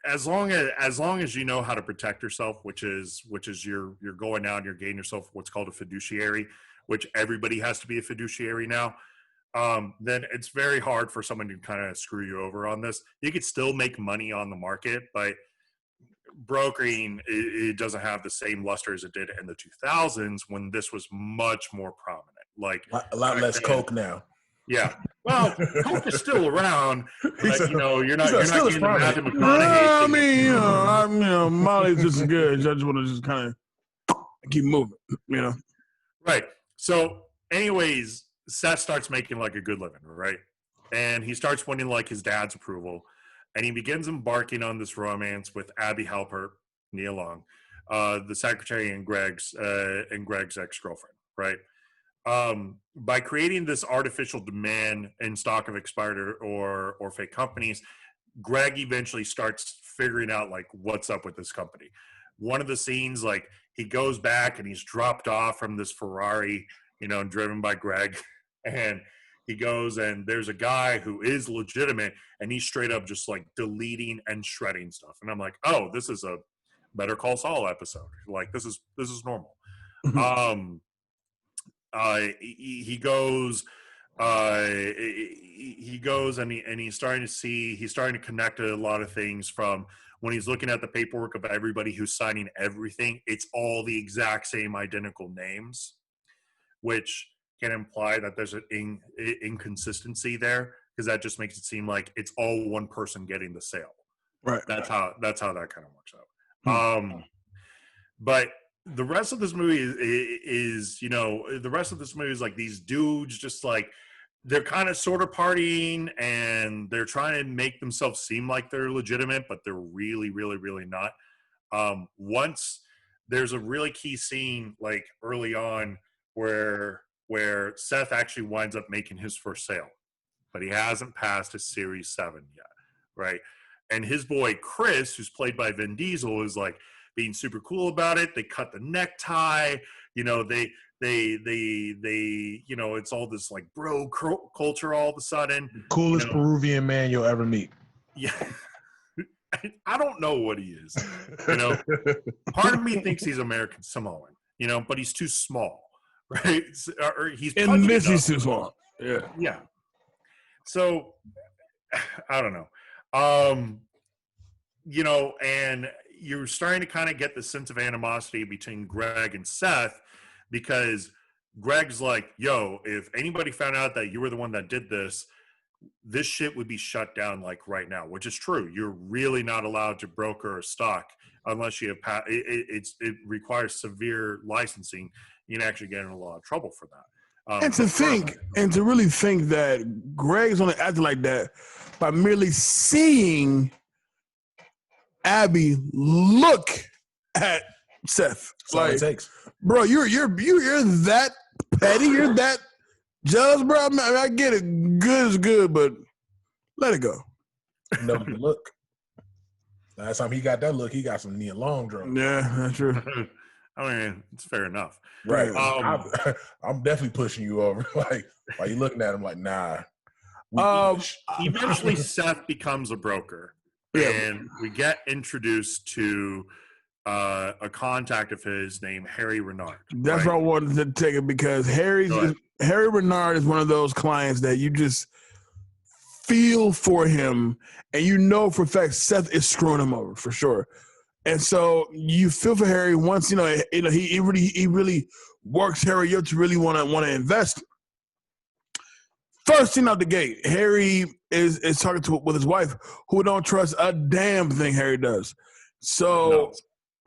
as long as you know how to protect yourself, which is you're going out and you're getting yourself what's called a fiduciary, which everybody has to be a fiduciary now. Then it's very hard for someone to kind of screw you over on this. You could still make money on the market, but brokering, it doesn't have the same luster as it did in the 2000s, when this was much more prominent. Like,
a lot less coke now.
Yeah. Well, coke is still around, but you know, you're not getting the Matthew McConaughey.
I mean, Molly's just good. I just want to just kind of keep moving, you know.
Right. So, anyways, Seth starts making like a good living, right? And he starts winning like his dad's approval, and he begins embarking on this romance with Abby Halpert, Nia Long, the secretary and Greg's ex-girlfriend, right? By creating this artificial demand in stock of expired or fake companies, Greg eventually starts figuring out like what's up with this company. One of the scenes, like, he goes back and he's dropped off from this Ferrari, you know, driven by Greg, and he goes and there's a guy who is legitimate, and he's straight up just like deleting and shredding stuff. And I'm like, oh, this is a Better Call Saul episode. Like, this is normal. He goes and he's starting to connect a lot of things from when he's looking at the paperwork of everybody who's signing everything. It's all the exact same identical names, which can imply that there's an inconsistency there, because that just makes it seem like it's all one person getting the sale.
Right.
That's how that kind of works out. But the rest of this movie is like these dudes just like, they're kind of sort of partying, and they're trying to make themselves seem like they're legitimate, but they're really, really, really not. Once there's a really key scene like early on where Seth actually winds up making his first sale, but he hasn't passed his Series 7 yet, right? And his boy Chris, who's played by Vin Diesel, is like being super cool about it. They cut the necktie, you know, they you know, it's all this like bro culture all of a sudden.
Coolest Peruvian man you'll ever meet.
Yeah. I don't know what he is. You know, part of me thinks he's American Samoan, you know, but he's too small, right? Or he's
And this is too small. Yeah.
Yeah. So I don't know. You know, and you're starting to kind of get the sense of animosity between Greg and Seth because Greg's like, yo, if anybody found out that you were the one that did this shit would be shut down like right now, which is true. You're really not allowed to broker a stock unless you have it requires severe licensing. You can actually get in a lot of trouble for that.
And to really think that Greg's only acting like that by merely seeing Abby look at Seth.
That's all it takes.
Bro, you're that petty. You're that jealous, bro. I mean, I get it. Good is good, but let it go.
No look. Last time he got that look, he got some Nia Long drunk.
Yeah, that's true.
I mean, it's fair enough.
Right. I'm definitely pushing you over. Like, why you looking at him like, nah.
Eventually, Seth becomes a broker. And we get introduced to a contact of his named Harry Renard.
That's why I wanted to take it because Harry Renard is one of those clients that you just feel for him, and you know for a fact Seth is screwing him over for sure. And so you feel for Harry once he really works Harry up to really want to invest. First thing out the gate, Harry is talking with his wife, who don't trust a damn thing Harry does. So,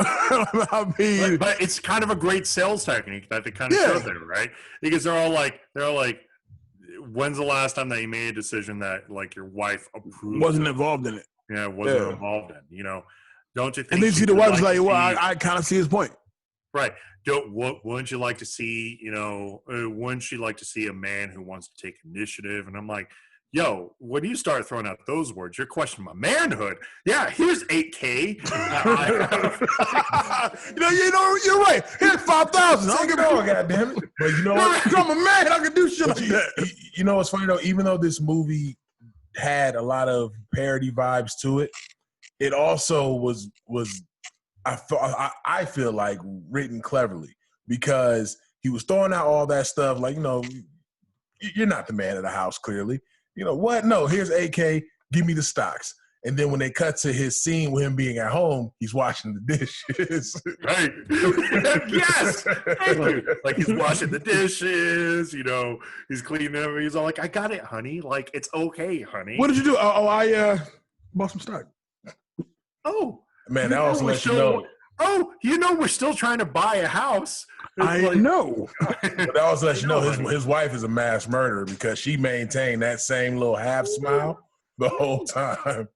I mean,
but it's kind of a great sales technique that they kind of show there, right? Because they're all like, when's the last time that you made a decision that like your wife approved?
Wasn't involved in it.
Yeah, wasn't involved in. You know, don't you think?
And then see the wife's like, well, I kind of see his point.
Right. Wouldn't you like to see, wouldn't she like to see a man who wants to take initiative? And I'm like, yo, when you start throwing out those words, you're questioning my manhood. Yeah, here's $8K.
You're right. Here's $5,000. I don't give a fuck, goddamn it.
But you know what?
I'm a man. I can do shit like that.
You know what's funny though? Even though this movie had a lot of parody vibes to it, it also was I feel like written cleverly because he was throwing out all that stuff like, you're not the man of the house, clearly. You know what? No, here's AK, give me the stocks. And then when they cut to his scene with him being at home, he's washing the dishes.
Right. Yes. Thank you. Like he's washing the dishes, he's cleaning them. He's all like, I got it, honey. Like, it's okay, honey.
What did you do? I bought some stock.
Oh.
Man, that also lets you know.
Oh, we're still trying to buy a house.
I know.
But that also lets you know his wife is a mass murderer because she maintained that same little half smile the whole time.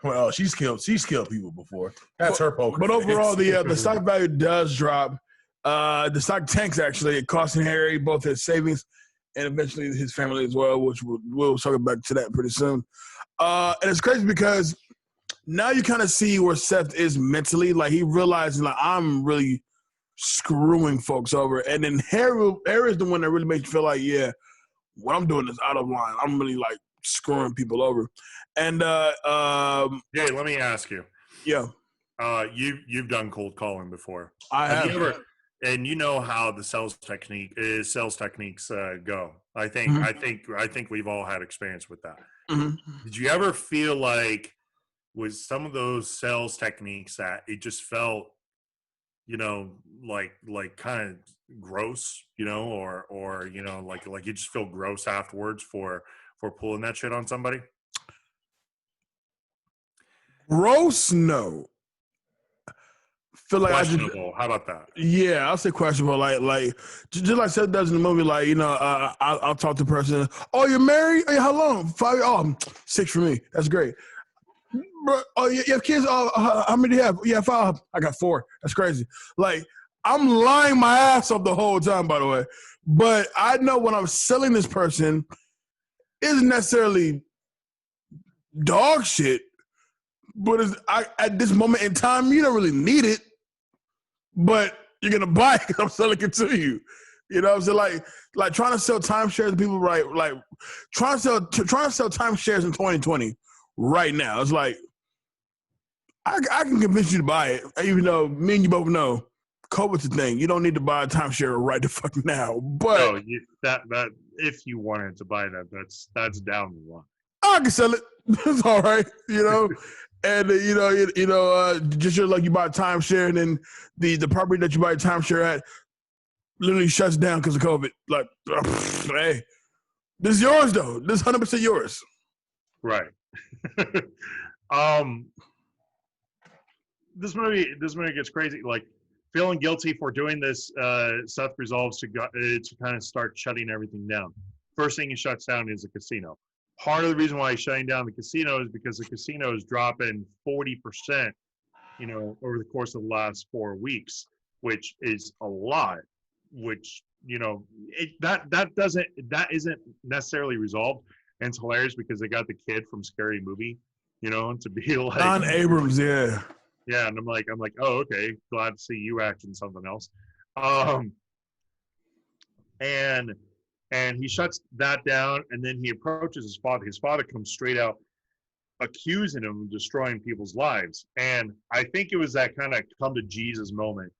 Well, she's killed people before. That's her poker.
But overall, the stock value does drop. The stock tanks actually. It costing Harry both his savings and eventually his family as well, which we'll circle back to that pretty soon. And it's crazy because now you kind of see where Seth is mentally. Like, he realizes, like, I'm really screwing folks over. And then Harry is the one that really makes you feel like, yeah, what I'm doing is out of line. I'm really, like, screwing people over. And
Jay, let me ask you.
Yeah.
You've done cold calling before.
I have.
And you know how the sales techniques go. I think we've all had experience with that.
Mm-hmm.
Did you ever feel like with some of those sales techniques that it just felt, like kind of gross, or like you just feel gross afterwards for pulling that shit on somebody?
Gross, no. Feel like
questionable. How about that?
Yeah, I'll say questionable. Like just like Seth does in the movie. Like, I'll talk to the person. Oh, you're married? Hey, how long? 5 years? Oh, 6 for me. That's great. Bro, oh, you have kids? Oh, how many do you have? Yeah, 5. I got 4. That's crazy. Like, I'm lying my ass off the whole time, by the way. But I know when I'm selling this person, isn't necessarily dog shit. But at this moment in time, you don't really need it. But you're gonna buy it because I'm selling it to you. You know what I'm saying? Like trying to sell timeshares to people, right? Like trying to sell timeshares in 2020 right now. It's like, I can convince you to buy it, even though me and you both know COVID's a thing. You don't need to buy a timeshare right the fuck now. But
no, that if you wanted to buy that, that's down the line.
I can sell it. It's all right, you know. And just like you buy a timeshare, and then the property that you buy a timeshare at literally shuts down because of COVID. Like, hey, this is yours though. This is 100% yours.
Right. This movie gets crazy. Like, feeling guilty for doing this, Seth resolves to kind of start shutting everything down. First thing he shuts down is a casino. Part of the reason why he's shutting down the casino is because the casino is dropping 40%, over the course of the last 4 weeks, which is a lot. Which that isn't necessarily resolved, and it's hilarious because they got the kid from Scary Movie, to be like
John Abrams, yeah.
Yeah, and I'm like, oh, okay, glad to see you acting something else. And he shuts that down, and then he approaches his father. His father comes straight out accusing him of destroying people's lives. And I think it was that kind of come to Jesus moment,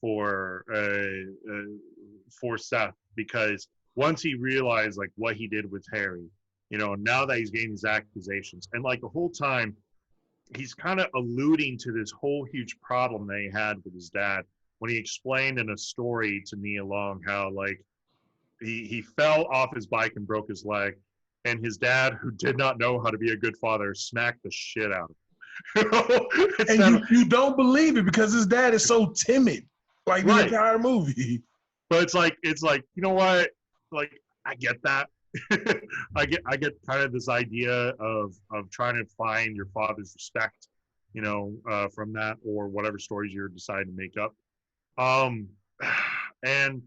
for Seth, because once he realized like what he did with Harry, now that he's getting these accusations, and like the whole time he's kind of alluding to this whole huge problem that he had with his dad when he explained in a story to Nia Long how like he fell off his bike and broke his leg, and his dad, who did not know how to be a good father, smacked the shit out of him.
And you don't believe it because his dad is so timid, like the entire movie.
But it's like you know what? Like, I get that. I get kind of this idea of trying to find your father's respect, from that, or whatever stories you're deciding to make up. And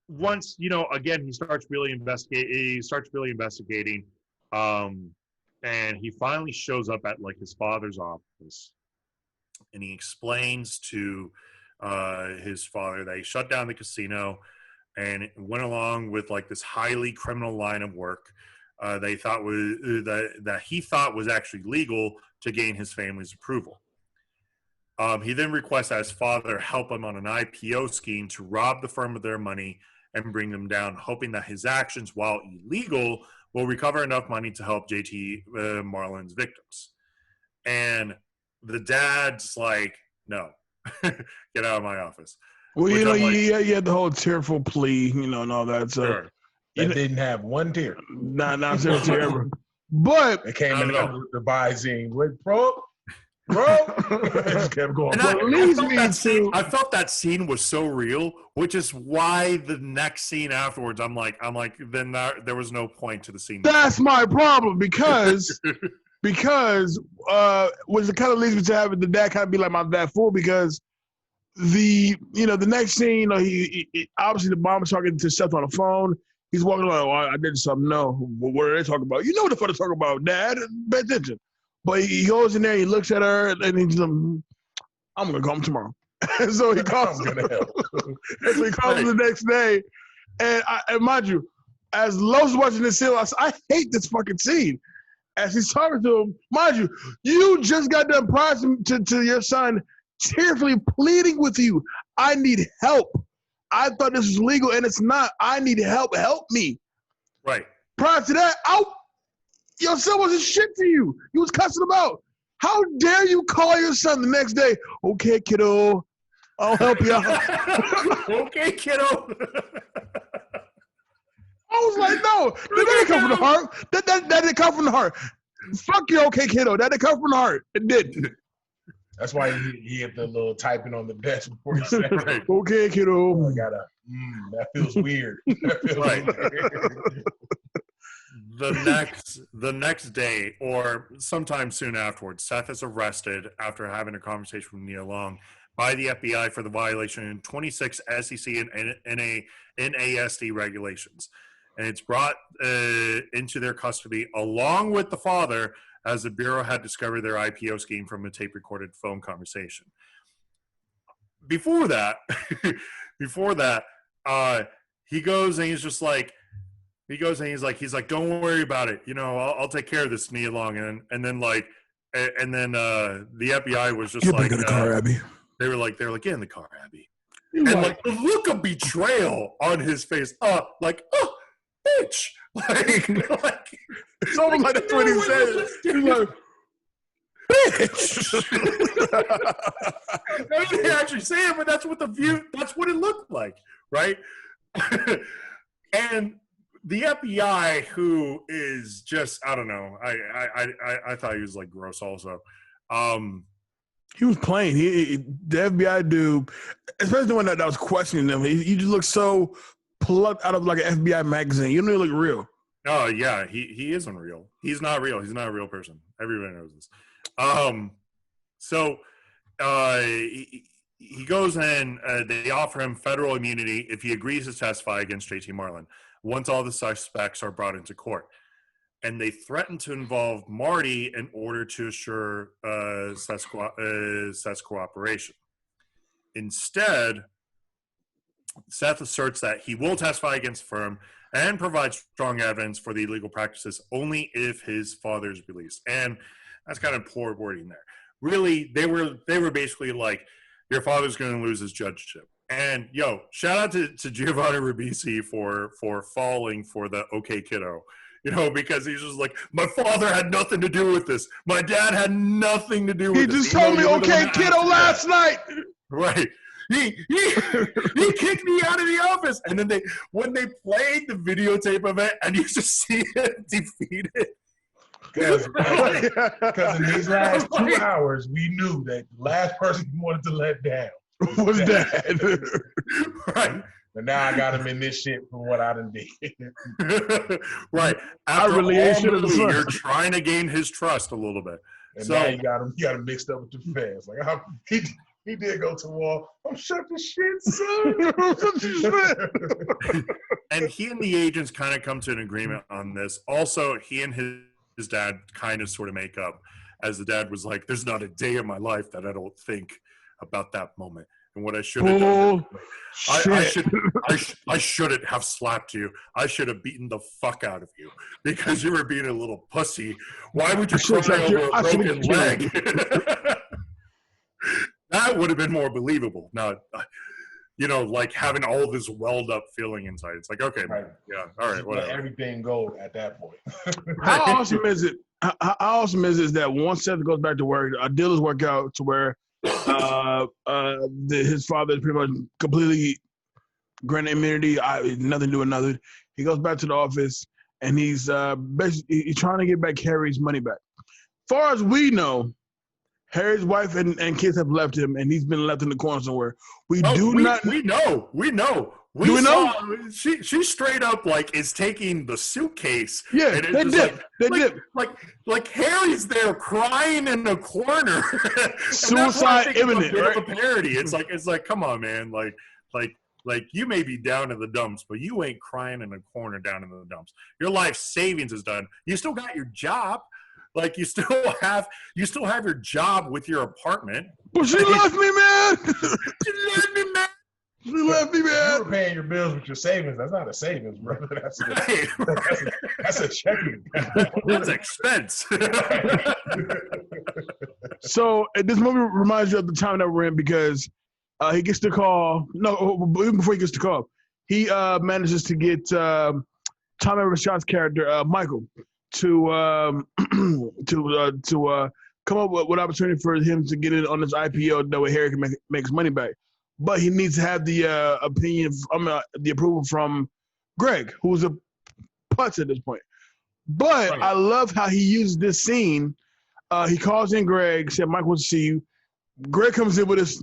once, again, he starts really investigating, and he finally shows up at like his father's office, and he explains to his father that he shut down the casino and went along with like this highly criminal line of work that he thought was actually legal to gain his family's approval. He then requests that his father help him on an IPO scheme to rob the firm of their money and bring them down, hoping that his actions, while illegal, will recover enough money to help JT Marlin's victims. And the dad's like, no, get out of my office.
Well, he had the whole tearful plea, and all that. So
sure.
That didn't have one tear.
Not zero tear ever. But
it came in the Visine with bro. Just kept going.
I felt that scene was so real, which is why the next scene afterwards, I'm like, then there was no point to the scene.
That's my problem because which it kind of leads me to having the dad kind of be like my dad fool, because the next scene, he obviously the mom is talking to Seth on the phone. He's walking like, oh, I did something. No, what are they talking about? You know what the fuck they're talking about, Dad. Pay attention. But he goes in there, he looks at her, and he's like, I'm going to call him tomorrow. And so he calls him. And so he calls him the next day. And mind you, as Lowe's watching this scene, I hate this fucking scene. As he's talking to him, mind you, you just got done promising to your son, tearfully pleading with you, I need help. I thought this was legal, and it's not. I need help. Help me.
Right.
Prior to that, your son wasn't shit to you. You was cussing him out. How dare you call your son the next day? Okay, kiddo, I'll help you out.
Okay, kiddo.
I was like, no, that didn't come from the heart. That didn't come from the heart. Fuck you, okay, kiddo. That didn't come from the heart. It didn't.
That's why he had the little typing on the desk before he said,
right. Okay, kiddo.
I gotta, that feels weird. That feels weird.
The next day, or sometime soon afterwards, Seth is arrested after having a conversation with Nia Long by the FBI for the violation of 26 SEC and NASD regulations. And it's brought into their custody along with the father, as the Bureau had discovered their IPO scheme from a tape-recorded phone conversation. Before that, he goes and he's just like, He goes and he's like, don't worry about it. You know, I'll take care of this, Nia Long. And then the FBI was just
Get
like,
back in the car, Abby.
They were like, get in the car, Abby. And like the look of betrayal on his face, like, oh, bitch. Like
it's almost like that's what he said. He's like, bitch.
They didn't actually say it, but that's what it looked like, right? And the FBI, who is just, I don't know, I thought he was like gross also.
He was playing. The FBI dude, especially the one that was questioning him, he just looked so plucked out of like an FBI magazine. You don't even look real.
Oh yeah, he isn't real. He's not real. He's not a real person. Everybody knows this. He goes in. They offer him federal immunity if he agrees to testify against JT Marlin once all the suspects are brought into court. And they threaten to involve Marty in order to assure Seth's cooperation. Instead, Seth asserts that he will testify against the firm and provide strong evidence for the illegal practices only if his father is released. And that's kind of poor wording there. Really, they were basically like, your father's going to lose his judgeship. And shout out to Giovanni Ribisi for falling for the okay kiddo. You know, because he's just like, my father had nothing to do with this. My dad had nothing to do with this.
He just told me, okay, kiddo, last night.
Right. He kicked me out of the office. And then when they played the videotape of it, and you just see it defeated.
Because in these last 2 hours, we knew that the last person he wanted to let down
was Dad.
Right.
But now I got him in this shit from what I done did.
Right. You're trying to gain his trust a little bit.
And now you got him mixed up with the fans. Like he did go to the wall. I'm shut the shit, son.
And he and the agents kind of come to an agreement on this. Also, he and his dad kind of sort of make up, as the dad was like, there's not a day in my life that I don't think about that moment and what I should have done. I shouldn't have slapped you. I should have beaten the fuck out of you because you were being a little pussy. Why would you cry over a broken leg? That would have been more believable. Not, like having all this welled up feeling inside. It's like, okay, right. Yeah, all right, whatever.
Let everything go at that point.
How awesome is it? How awesome is it that once Seth goes back to work, dealers work out to where his father is pretty much completely granted immunity, nothing to do with nothing. He goes back to the office and he's basically he's trying to get back Harry's money back. Far as we know, Harry's wife and kids have left him, and he's been left in the corner somewhere. We know.
We know.
Do we know?
She straight up is taking the suitcase.
Yeah, they dip.
Like Harry's there crying in the corner.
Suicide imminent. Right?
A parody. It's like, come on, man. Like you may be down in the dumps, but you ain't crying in the corner down in the dumps. Your life savings is done. You still got your job. Like you still have your job with your apartment.
But she left me, man.
She left me, man.
She left me, man.
You were paying your bills with your savings. That's not a savings, brother. That's a checking.
That's expense.
So this movie reminds you of the time that we're in because he gets the call. No, even before he gets the call, he manages to get Tom Evershott's character, Michael, to come up with an opportunity for him to get in on this IPO. That way Harry can make his money back. But he needs to have the the approval from Greg, who's a putz at this point. But right. I love how he uses this scene. He calls in Greg, said, Mike wants to see you. Greg comes in with this.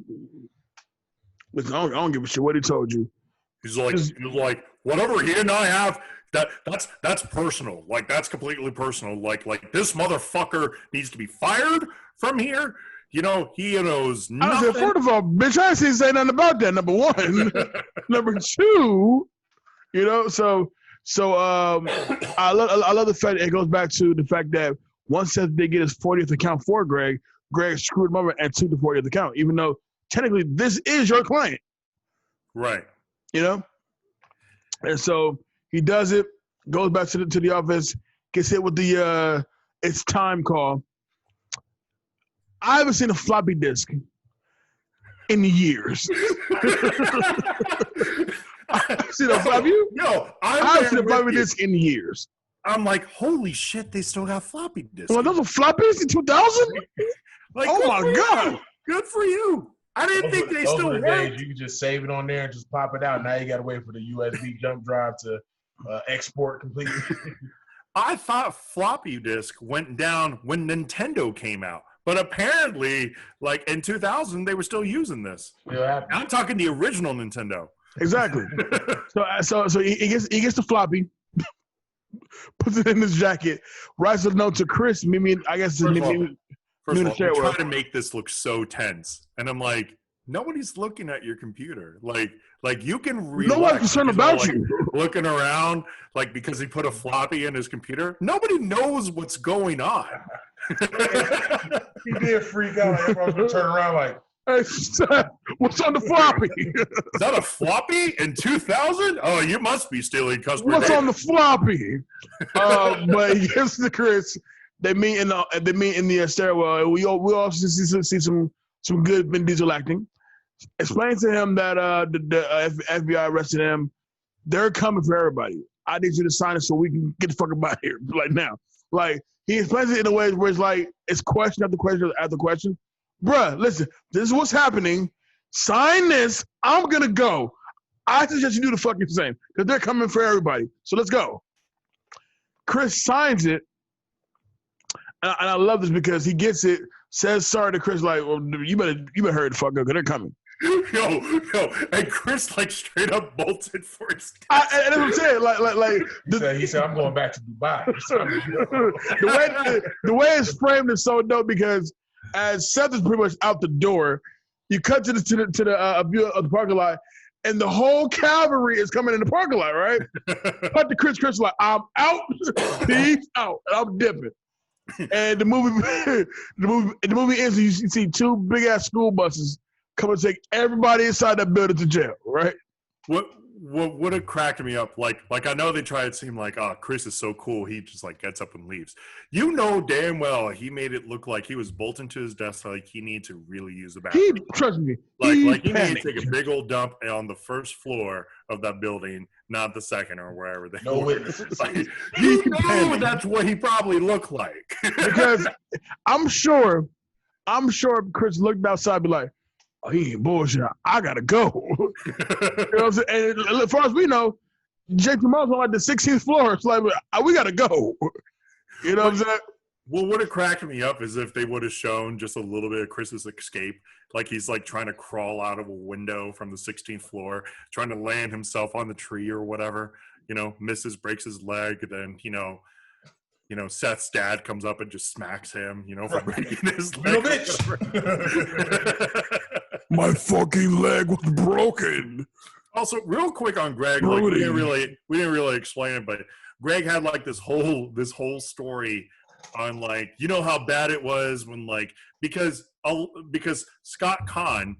Listen, I don't give a shit what he told you.
He's like, whatever he and I have, that's personal. Like, that's completely personal. Like this motherfucker needs to be fired from here. He knows nothing.
I said, first of all, bitch, I didn't say nothing about that, number one. Number two, so I love the fact that it goes back to the fact that once they get his 40th account for Greg screwed him over and took the 40th account, even though technically this is your client.
Right.
And so he does it. goes back to the office, gets hit with the it's time call. I haven't seen a floppy disk in years. I've seen a floppy. I've seen a floppy disk in years.
I'm like, holy shit, they still got floppy disks.
Well, those were floppies in 2000?
Like,
oh my God.
Good for you. I didn't think they still
were the
worked.
days you could just save it on there and just pop it out. Now you got to wait for the USB jump drive to export completely.
I thought floppy disk went down when Nintendo came out. But apparently, like in 2000, they were still using this.
Yeah,
I'm talking the original Nintendo.
Exactly. so he gets the floppy, puts it in his jacket, writes a note to Chris.
First of all, they're trying to make this look so tense, and I'm like, nobody's looking at your computer. Like you can relax.
No one's concerned about you.
Looking around, like because he put a floppy in his computer. Nobody knows what's going on.
He did freak out. Everyone's gonna turn around like,
hey, what's on the floppy?
Is that a floppy in 2000? Oh, you must be stealing customer
What's
data.
on the floppy? But he gets to Chris. They meet in the stairwell. We also see some good Vin Diesel acting. Explains to him that the FBI arrested him. They're coming for everybody. I need you to sign it so we can get the fuck out of here like now. Like he explains it in a way where it's like it's question after question after question. Bruh, listen, this is what's happening. Sign this. I'm gonna go. I suggest you do the fucking same because they're coming for everybody. So let's go. Chris signs it. And I love this because he gets it, says sorry to Chris, like, well, you better hurry the fuck up because they're coming.
Yo, and Chris like straight up bolted for his
and that's what I'm saying. Like
he said, I'm going back to Dubai.
the way it's framed is so dope because as Seth is pretty much out the door, you cut to the view of the parking lot, and the whole cavalry is coming in the parking lot, right? But the Chris is like, I'm out, peace out, and I'm dipping. And the movie ends. You see two big ass school buses come and take everybody inside that building to jail. Right?
What would have cracked me up? Like I know they try to seem like, oh, Chris is so cool. He just like gets up and leaves. You know damn well he made it look like he was bolting to his desk, like he needed to really use the bathroom.
Trust me.
Like he needed to take a big old dump on the first floor of that building, not the second or wherever they were.
Witnesses.
Like, you know that's what he probably looked like.
Because I'm sure Chris looked outside and be like, oh, he ain't bullshit. I gotta go. You know what I'm saying? And as far as we know, JP Morgan's on like the 16th floor. It's like, we gotta go. You know what I'm saying?
What would have cracked me up is if they would have shown just a little bit of Chris's escape. Like he's like trying to crawl out of a window from the 16th floor, trying to land himself on the tree or whatever, misses, breaks his leg. Then, Seth's dad comes up and just smacks him, for breaking his leg.
My fucking leg was broken.
Also, real quick on Greg, like, we didn't really explain it, but Greg had like this whole story on like, how bad it was when like because Scott Conn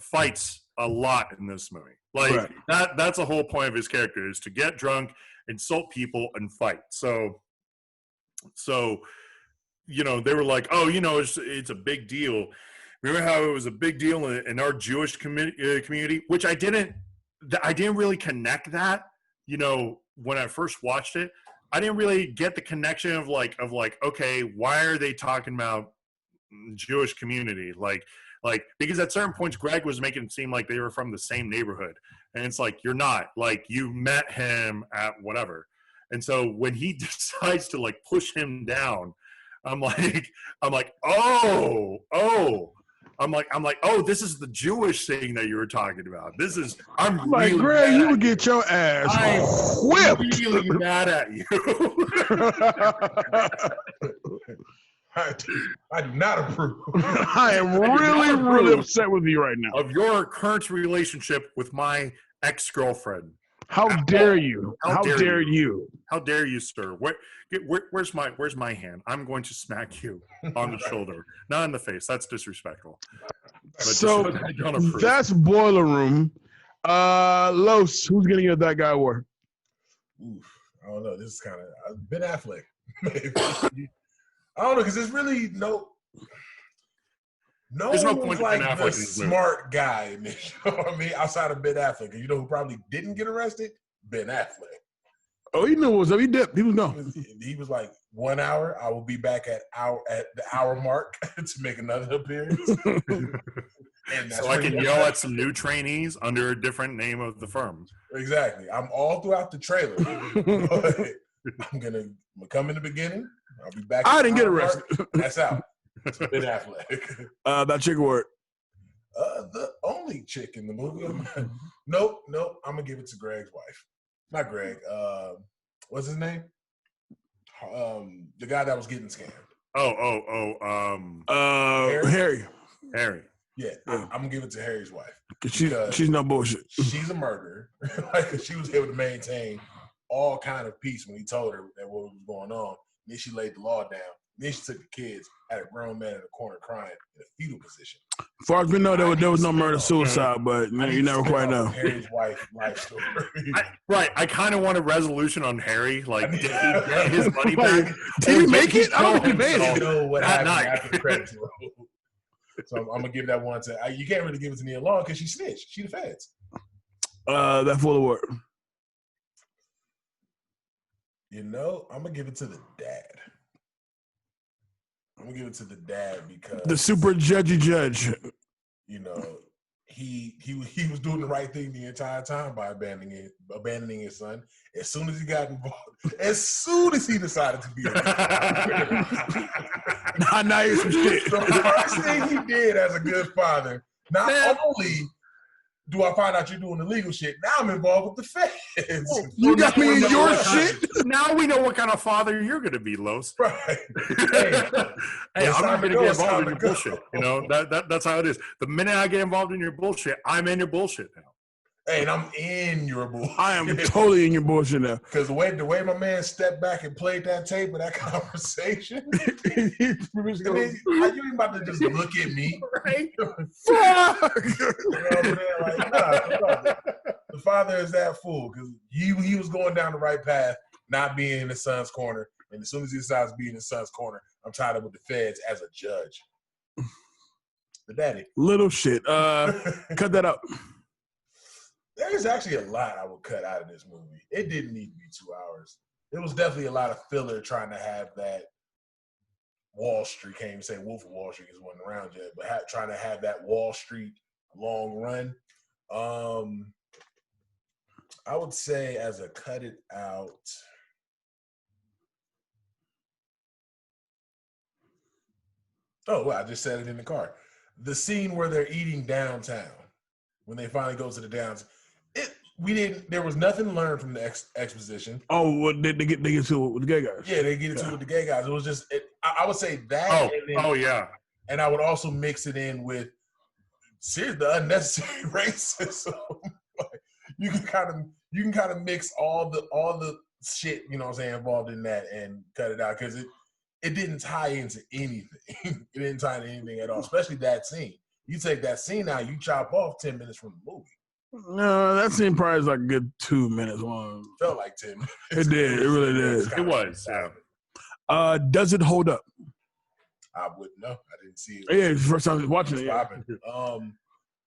fights a lot in this movie. Like
right.
That's the whole point of his character is to get drunk, insult people, and fight. So they were like, oh, it's a big deal. Remember how it was a big deal in our Jewish community, which I didn't really connect that. When I first watched it, I didn't really get the connection of like, okay, why are they talking about Jewish community? Like because at certain points, Greg was making it seem like they were from the same neighborhood, and it's like you're not. Like you met him at whatever, and so when he decides to like push him down, I'm like, oh. I'm like, oh, this is the Jewish thing that you were talking about. I'm
like,
really
Greg, you would get your ass whipped.
I'm really mad at you.
I do not approve.
I am really upset with you right now.
Of your current relationship with my ex-girlfriend.
How dare you? How dare you?
How dare you, sir? Where's my hand? I'm going to smack you on the shoulder, not in the face. That's disrespectful.
So that's Boiler Room. Los, who's getting you that guy award?
Oof. I don't know. This is kind of Ben Affleck. Maybe. I don't know because there's really no
There's no point
like
in Ben Affleck
the
in this movie.
smart guy in this. You know what I mean? Outside of Ben Affleck, and you know who probably didn't get arrested? Ben Affleck.
Oh, he knew what was up. He dipped. He was gone.
He was like 1 hour. I will be back at the hour mark to make another appearance. And
So I can yell at some new trainees under a different name of the firm.
Exactly. I'm all throughout the trailer. But I'm gonna come in the beginning. I'll be back.
I didn't get arrested.
That's out. Ben Affleck.
That chicken word.
The only chick in the movie. Nope. I'm gonna give it to Greg's wife. Not Greg. What's his name? The guy that was getting scammed.
Harry.
Harry.
Yeah, I'm gonna give it to Harry's wife.
She's no bullshit.
She's a murderer. Like she was able to maintain all kind of peace when he told her that what was going on. Then she laid the law down. Then she took the kids, had a grown man in the corner crying in a fetal position.
As far as we know, there was no murder-suicide, but you never quite know.
Harry's wife life story.
I kind of want a resolution on Harry. Like, did he get his money back?
Did he make it? I don't think he made it.
You know what happened
night.
after the credits roll. So I'm gonna give that one to. You can't really give it to Nia Long because she snitched. She the feds.
That full of work.
You know, I'm gonna give it to the dad. I'm gonna give it to the dad because
The super judgy judge.
you know he was doing the right thing the entire time by abandoning his son. As soon as he got involved, as soon as he decided to be
Now here's some shit.
the first thing he did as a good father, not only do I find out you're doing illegal shit, now I'm involved with the feds.
You got me in your shit?
Now we know what kind of father you're going to be, Los.
Right.
Hey, I'm not going to get involved in your
go.
bullshit. You know, that's how it is. The minute I get involved in your bullshit, I'm in your bullshit now.
Hey, and I'm in your bullshit.
I am totally in your bullshit now.
Because the way my man stepped back and played that tape of that conversation, you ain't about to just look at me.
Right?
Fuck!
The father is that fool because he was going down the right path, not being in his son's corner. And as soon as he decides to be in his son's corner, I'm tied up with the feds as a judge. The daddy.
Little shit. Cut that up.
There's actually a lot I would cut out of this movie. It didn't need to be 2 hours. There was definitely a lot of filler trying to have that Wall Street, can't even say Wolf of Wall Street because it wasn't around yet, but trying to have that Wall Street long run. I would say as a cut it out, I just said it in the car. The scene where they're eating downtown, when they finally go to the downtown, there was nothing learned from the exposition.
Oh, well, they get to it with the gay guys.
Yeah, they get into it with the gay guys. It was just, I would say that.
Yeah.
And I would also mix it in with the unnecessary racism. You can kind of mix all the shit, you know what I'm saying, involved in that and cut it out because it didn't tie into anything. It didn't tie into anything at all, especially that scene. You take that scene out, you chop off 10 minutes from the movie.
No, that scene probably is like a good 2 minutes long.
Felt like 10 minutes.
It did. It really did.
It was, yeah.
Does it hold up?
I wouldn't know. I didn't see it.
Yeah, it's the first time watching it.
I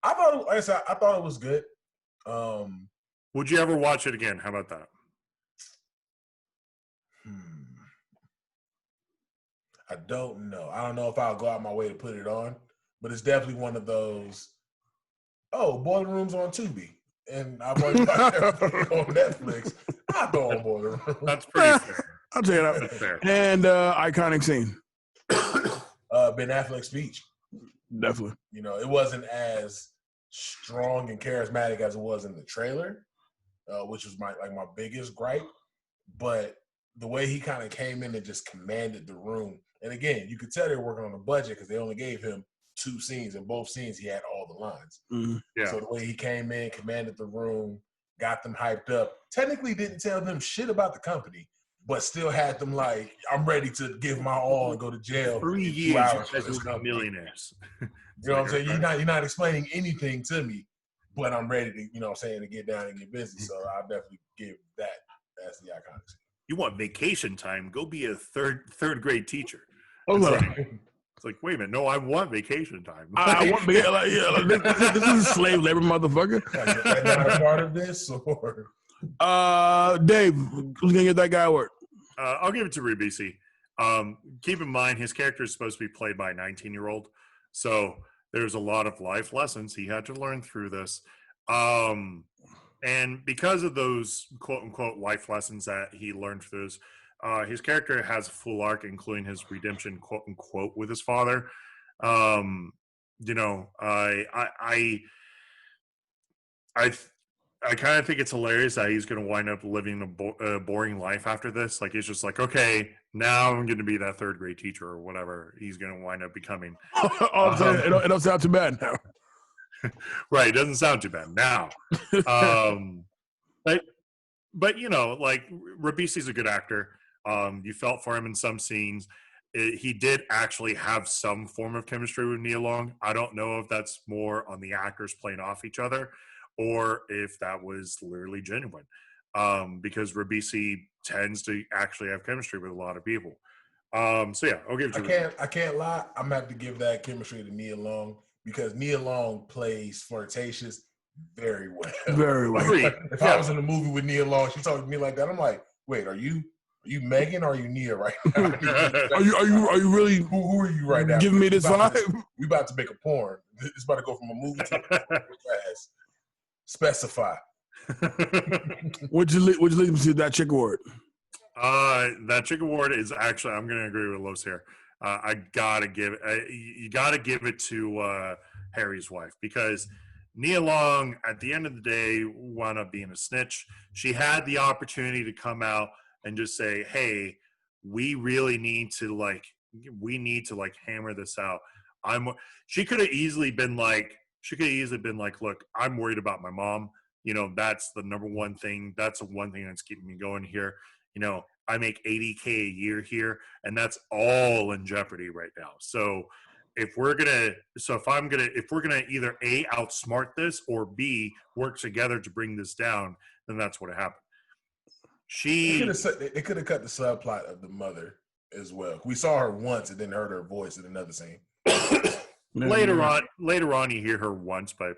thought, like I said, I thought it was good.
Would you ever watch it again? How about that?
I don't know. I don't know if I'll go out my way to put it on, but it's definitely one of those. Oh, Boiler Room's on Tubi, and I've already watched everything on Netflix. I'll go on Boiler Room.
That's pretty fair.
I'll check it out.
That's fair.
And iconic scene.
Ben Affleck's speech.
Definitely.
You know, it wasn't as strong and charismatic as it was in the trailer, which was my biggest gripe. But the way he kind of came in and just commanded the room, and again, you could tell they were working on the budget because they only gave him 2 scenes. In both scenes, he had all the lines.
Mm-hmm.
Yeah.
So the way he came in, commanded the room, got them hyped up. Technically, didn't tell them shit about the company, but still had them like, I'm ready to give my all and go to jail.
3 years, you guys are millionaires.
You know what I'm saying? You're not explaining anything to me, but I'm ready to, you know what I'm saying, to get down and get busy. So I'll definitely give that as the iconic scene.
you want vacation time? Go be a third grade teacher.
Oh,
It's like, wait a minute, no, I want vacation time.
I want this is slave labor, motherfucker.
That's not a part of this, or
Dave, who's gonna get that guy work?
I'll give it to Ribisi. Keep in mind, his character is supposed to be played by a 19-year-old, so there's a lot of life lessons he had to learn through this. And because of those quote-unquote life lessons that he learned through this, his character has a full arc, including his redemption, quote-unquote, with his father. You know, I kind of think it's hilarious that he's going to wind up living a boring life after this. Like, he's just like, okay, now I'm going to be that third grade teacher or whatever he's going to wind up becoming.
It don't sound too bad now.
Right. It doesn't sound too bad now. But you know, like, Ribisi's a good actor. You felt for him in some scenes. He did actually have some form of chemistry with Nia Long. I don't know if that's more on the actors playing off each other, or if that was literally genuine, because Ribisi tends to actually have chemistry with a lot of people. So yeah, I'll give it to
I can't lie. I'm gonna have to give that chemistry to Nia Long because Nia Long plays flirtatious very well.
Very well.
If I was in a movie with Nia Long, she talked to me like that. I'm like, wait, are you Megan or are you Nia right now?
Are you really?
Who are you right now?
Giving me this vibe?
We about to make a porn. It's about to go from a movie to a porn. Specify.
Would you lead me to that chick award?
That chick award is actually, I'm going to agree with Los here. I gotta give it. You gotta give it to Harry's wife, because Nia Long, at the end of the day, wound up being a snitch. She had the opportunity to come out and just say, "Hey, we really need to hammer this out." She could have easily been like, "Look, I'm worried about my mom. You know, that's the number one thing. That's the one thing that's keeping me going here. You know, I make $80K a year here, and that's all in jeopardy right now. So if we're gonna either A, outsmart this, or B, work together to bring this down, then that's what happened."
They could have cut the subplot of the mother as well. We saw her once and then heard her voice in another scene.
Later on, you hear her once, but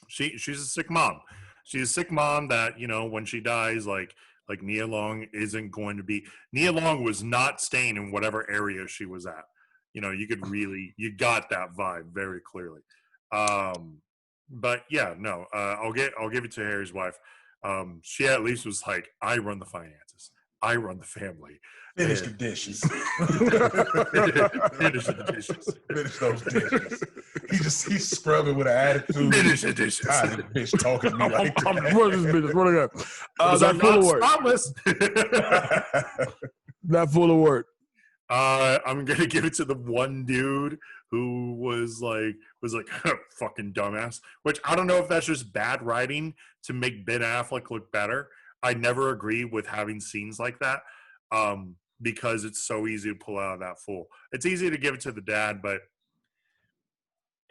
she's a sick mom. She's a sick mom that, you know, when she dies, like Nia Long isn't going to be. Nia Long was not staying in whatever area she was at. You know, you got that vibe very clearly. But yeah, no, I'll give it to Harry's wife. She at least was like, I run the finances, I run the family.
Finish the dishes.
Finish the dishes.
Finish those dishes. He's scrubbing with an attitude.
Finish the dishes.
God, this bitch talking to me like that.
I'm running this business. What I got? That full of work. That full of work.
I'm gonna give it to the one dude who was like fucking dumbass. Which I don't know if that's just bad writing to make Ben Affleck look better. I never agree with having scenes like that, because it's so easy to pull out of that fool. It's easy to give it to the dad, but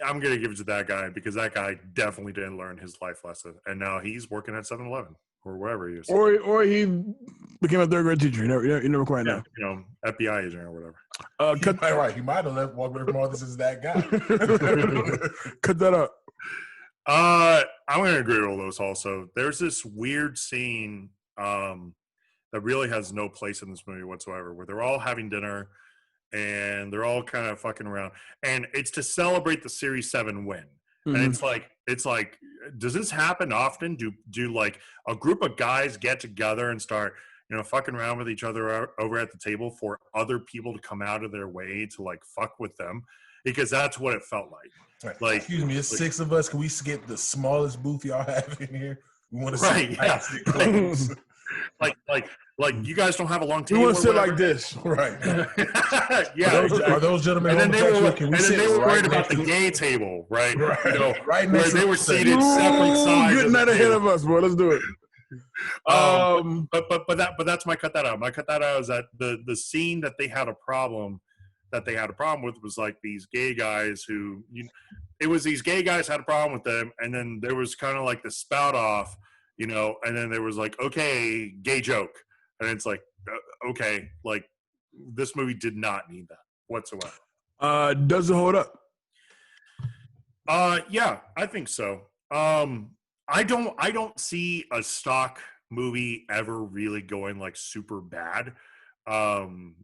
I'm gonna give it to that guy because that guy definitely didn't learn his life lesson, and now he's working at 7-Eleven or wherever he is.
Or he became a third grade teacher. You never quite know.
You know, FBI agent or whatever.
He might have left walked away from all this as that guy.
Cut that up.
I'm going to agree with all those also. There's this weird scene that really has no place in this movie whatsoever, where they're all having dinner and they're all kind of fucking around. And it's to celebrate the Series 7 win. Mm-hmm. And it's like, does this happen often? Do like a group of guys get together and start, you know, fucking around with each other over at the table for other people to come out of their way to like fuck with them? Because that's what it felt like.
Right.
Like,
excuse me, it's 6 of us. Can we skip the smallest booth y'all have in here? We want to
right,
sit
yeah. like you guys don't have a long table.
We want to sit like this,
right?
Yeah.
Are those gentlemen?
And then they were worried about the gay table, right? You know,
right
where they were seated separate sides.
Getting that ahead of us, bro. Let's do it.
But that's my cut that out. My cut that out is that the scene that they had a problem with was like these gay guys who these gay guys had a problem with them, and then there was kind of like the spout off, you know, and then there was like, okay, gay joke, and it's like, okay, like this movie did not need that whatsoever.
Does it hold up?
Yeah, I think so. I don't see a stock movie ever really going like super bad.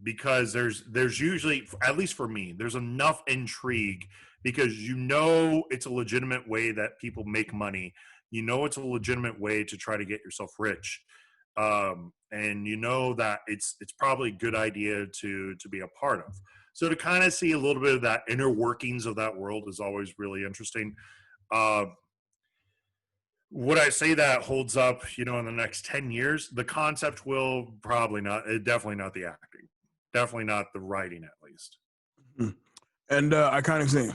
Because there's usually, at least for me, there's enough intrigue because it's a legitimate way that people make money. It's a legitimate way to try to get yourself rich. And that it's probably a good idea to be a part of. So to kind of see a little bit of that inner workings of that world is always really interesting. Would I say that holds up, in the next 10 years? The concept will probably not. Definitely not the acting. Definitely not the writing, at least.
And iconic scene.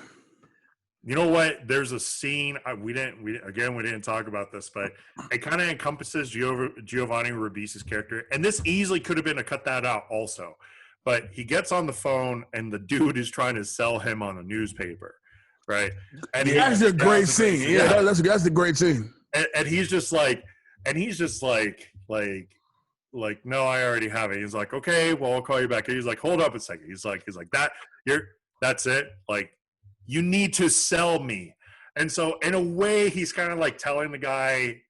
You know what? There's a scene. We didn't talk about this, but it kind of encompasses Giovanni Ribisi's character. And this easily could have been a cut that out also. But he gets on the phone, and the dude is trying to sell him on a newspaper, right? And
that's a great scene. Yeah, that's a great scene.
And he's just like, no, I already have it. He's like, okay, well, I'll call you back. And he's like, hold up a second. He's like that's it. Like, you need to sell me. And so in a way, he's kind of like telling the guy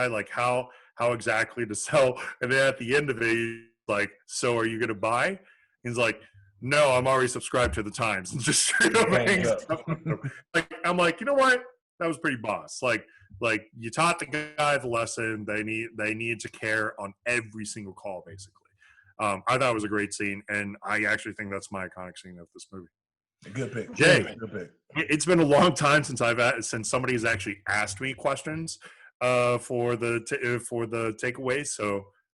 like how exactly to sell. And then at the end of it, he's like, so are you going to buy? He's like, no, I'm already subscribed to the Times. And just straight up hangs up. Like, I'm like, you know what? That was pretty boss. Like you taught the guy the lesson. They need to care on every single call, basically. I thought it was a great scene, and I actually think that's my iconic scene of this movie.
Good pick,
Jay.
Good pick.
It's been a long time since somebody has actually asked me questions for the takeaways.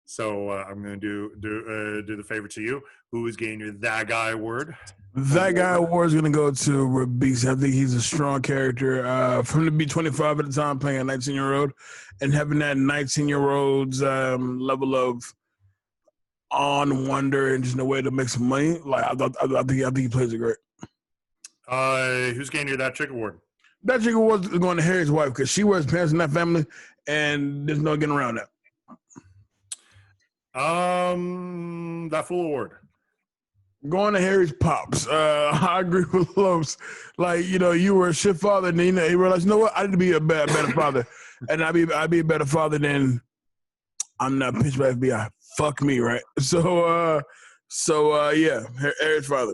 So I'm going to do the favor to you. Who is getting your that guy award?
That guy award is going to go to Ribisi. I think he's a strong character. For him to be 25 at the time, playing a 19-year-old, and having that 19-year-old's level of awe and wonder and just a way to make some money. Like I think he plays it great.
Who's getting you that chick award?
That chick award is going to Harry's wife because she wears pants in that family, and there's no getting around that.
That fool award.
Going to Harry's pops. I agree with Lopes. Like, you were a shit father, and then you realized, you know what? I need to be a better father. And I'd be a better father than I'm not pitched by FBI. Fuck me, right? So yeah, Harry's father.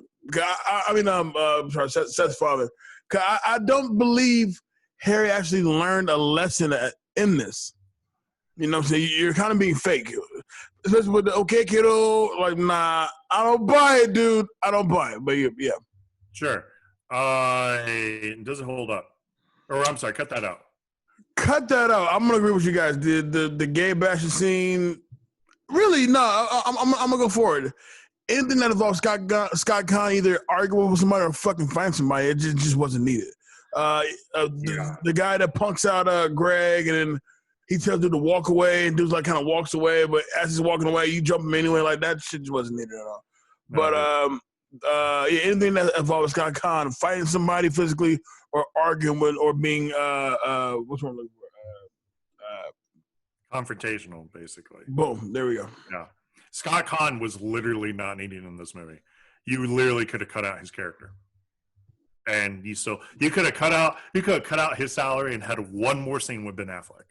Seth's father. I don't believe Harry actually learned a lesson in this. You know what I'm saying? You're kind of being fake. Especially with the okay, kiddo, like, nah, I don't buy it, dude. I don't buy it. But yeah.
Sure. Does it hold up? Or I'm sorry, cut that out.
Cut that out. I'm gonna agree with you guys. The gay bashing scene, really, no. I'm gonna go forward. Anything that involves Scott Conn either arguing with somebody or fucking find somebody, it just wasn't needed. The guy that punks out Greg and then he tells dude to walk away, and dude's like kind of walks away, but as he's walking away, you jump him anyway. Like that shit just wasn't needed at all. No. But anything that involves Scott Conn fighting somebody physically or arguing with or being what's wrong?
Confrontational, basically.
Boom. There we go.
Yeah. Scott Conn was literally not needed in this movie. You literally could have cut out his character. And you could have cut out his salary and had one more scene with Ben Affleck.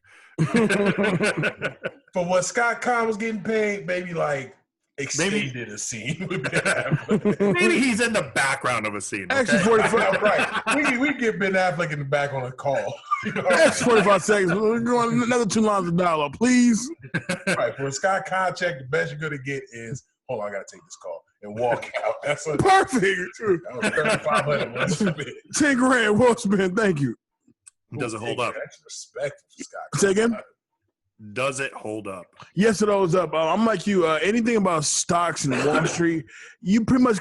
For what Scott Conn was getting paid, maybe like extended a scene with Ben Affleck.
Maybe he's in the background of a scene. Okay?
Actually, 45.
Right. We get Ben Affleck in the back on a call.
That's 45 seconds. We're going another 2 lines of dialogue, please.
Right. For a Scott Conn check, the best you're going to get is, hold on, I got to take this call and walk out. That's
perfect. True.
That was 3,500.
10 grand, well spent. Thank you.
Does it hold up?
That's respect for Scott Conn.
Say again?
Does it hold up?
Yes, it holds up. I'm like you. Anything about stocks and Wall Street, you pretty much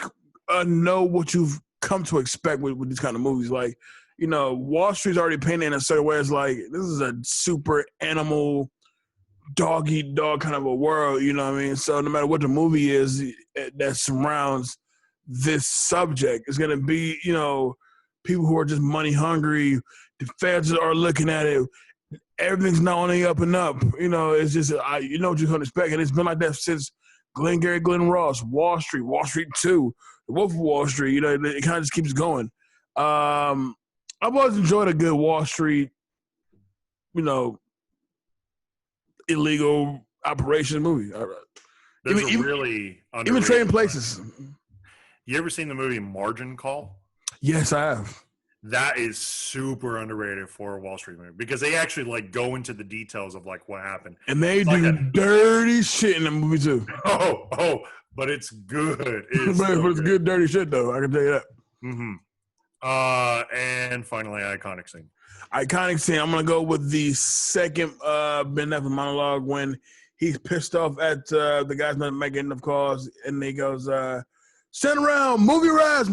know what you've come to expect with these kind of movies. Like, Wall Street's already painted in a certain way. It's like, this is a super animal, dog-eat-dog kind of a world, you know what I mean? So no matter what the movie is that surrounds this subject, it's going to be, people who are just money hungry. The feds are looking at it. everything's not only up and up. You know, it's just you know what you can expect, and it's been like that since Glengarry Glen Ross, Wall Street 2, The Wolf of Wall Street. You know, it kind of just keeps going. I've always enjoyed a good Wall Street, you know, illegal operations movie.
There's
Even-
a really
Even Trading
underrated
Places.
one. You ever seen the movie Margin Call?
Yes, I have.
That is super underrated for a Wall Street movie because they actually like go into the details of like what happened.
And they
It's
do
like
dirty shit in the movie too.
But it's good. It's
but it's good dirty shit though. I can tell you that.
Mm-hmm. And finally, iconic scene.
Iconic scene. I'm gonna go with the second Ben Affleck monologue when he's pissed off at the guys not making enough calls, and he goes, "Stand around, move your ass.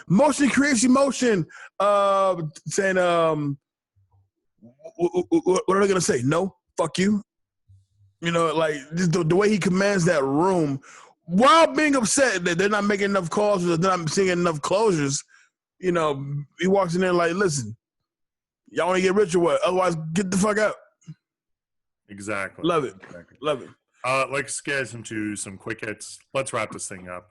Motion creates emotion." Saying, "What are they gonna say? No, fuck you." You know, like just the way he commands that room while being upset that they're not making enough calls or they're not seeing enough closures. You know, he walks in there like, "Listen, y'all want to get rich or what? Otherwise, get the fuck out."
Exactly.
Love it.
Exactly.
Love it.
Let's get into some quick hits. Let's wrap this thing up.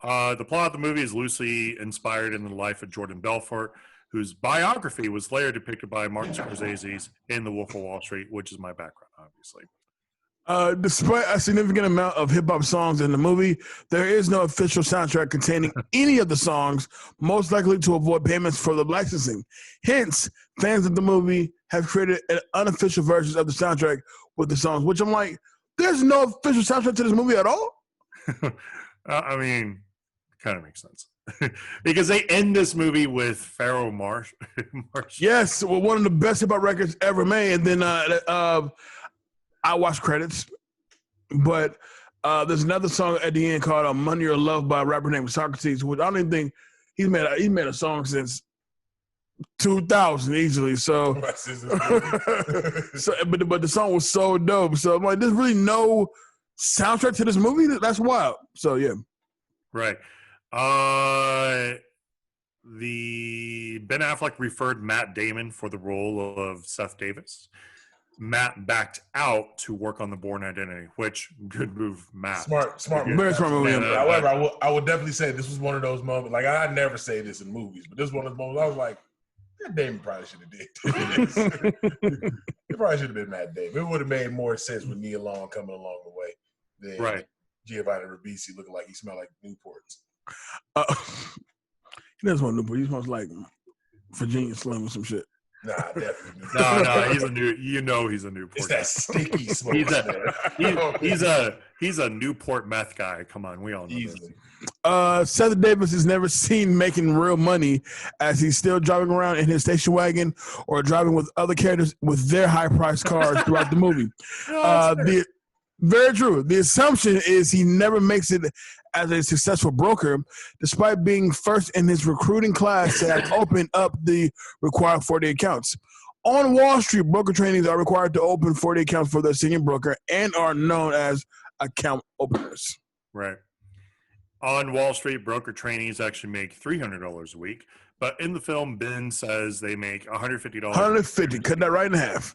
The plot of the movie is loosely inspired in the life of Jordan Belfort, whose biography was later depicted by Martin Scorsese's in The Wolf of Wall Street, which is my background, obviously.
Despite a significant amount of hip-hop songs in the movie, there is no official soundtrack containing any of the songs, most likely to avoid payments for the licensing. Hence, fans of the movie have created an unofficial version of the soundtrack with the songs, which I'm like, there's no official soundtrack to this movie at all?
I mean, kind of makes sense. Because they end this movie with Pharoah Marsh.
Yes, well, one of the best hip-hop records ever made. And then I watch credits, but there's another song at the end called "Money or Love" by a rapper named Socrates, which I don't even think he made a song since 2000 easily. So, but the song was so dope. So I'm like, there's really no soundtrack to this movie. That's wild. So yeah,
right. The Ben Affleck referred Matt Damon for the role of Seth Davis. Matt backed out to work on The Bourne Identity, which good move, Matt.
Smart,
very smart movie.
However, I would definitely say this was one of those moments. Like I never say this in movies, but this was one of those moments I was like, Matt Damon probably should have did this. It probably should have been Matt Damon. It would have made more sense with Nia Long coming along the way than Giovanni Ribisi looking like he smelled like Newports.
He doesn't want Newport. He smells like Virginia Slim or some shit.
Nah, definitely.
No, he's a new. You know, he's a Newport.
It's that sticky smoke.
He's a Newport meth guy. Come on, we all know
Easily.
Seth Davis is never seen making real money as he's still driving around in his station wagon or driving with other characters with their high-priced cars throughout the movie. Very true. The assumption is he never makes it as a successful broker, despite being first in his recruiting class to have opened up the required 40 accounts. On Wall Street, broker trainees are required to open 40 accounts for their senior broker and are known as account openers.
Right. On Wall Street, broker trainees actually make $300 a week, but in the film, Ben says they make $150.
$150. Cut that right in half.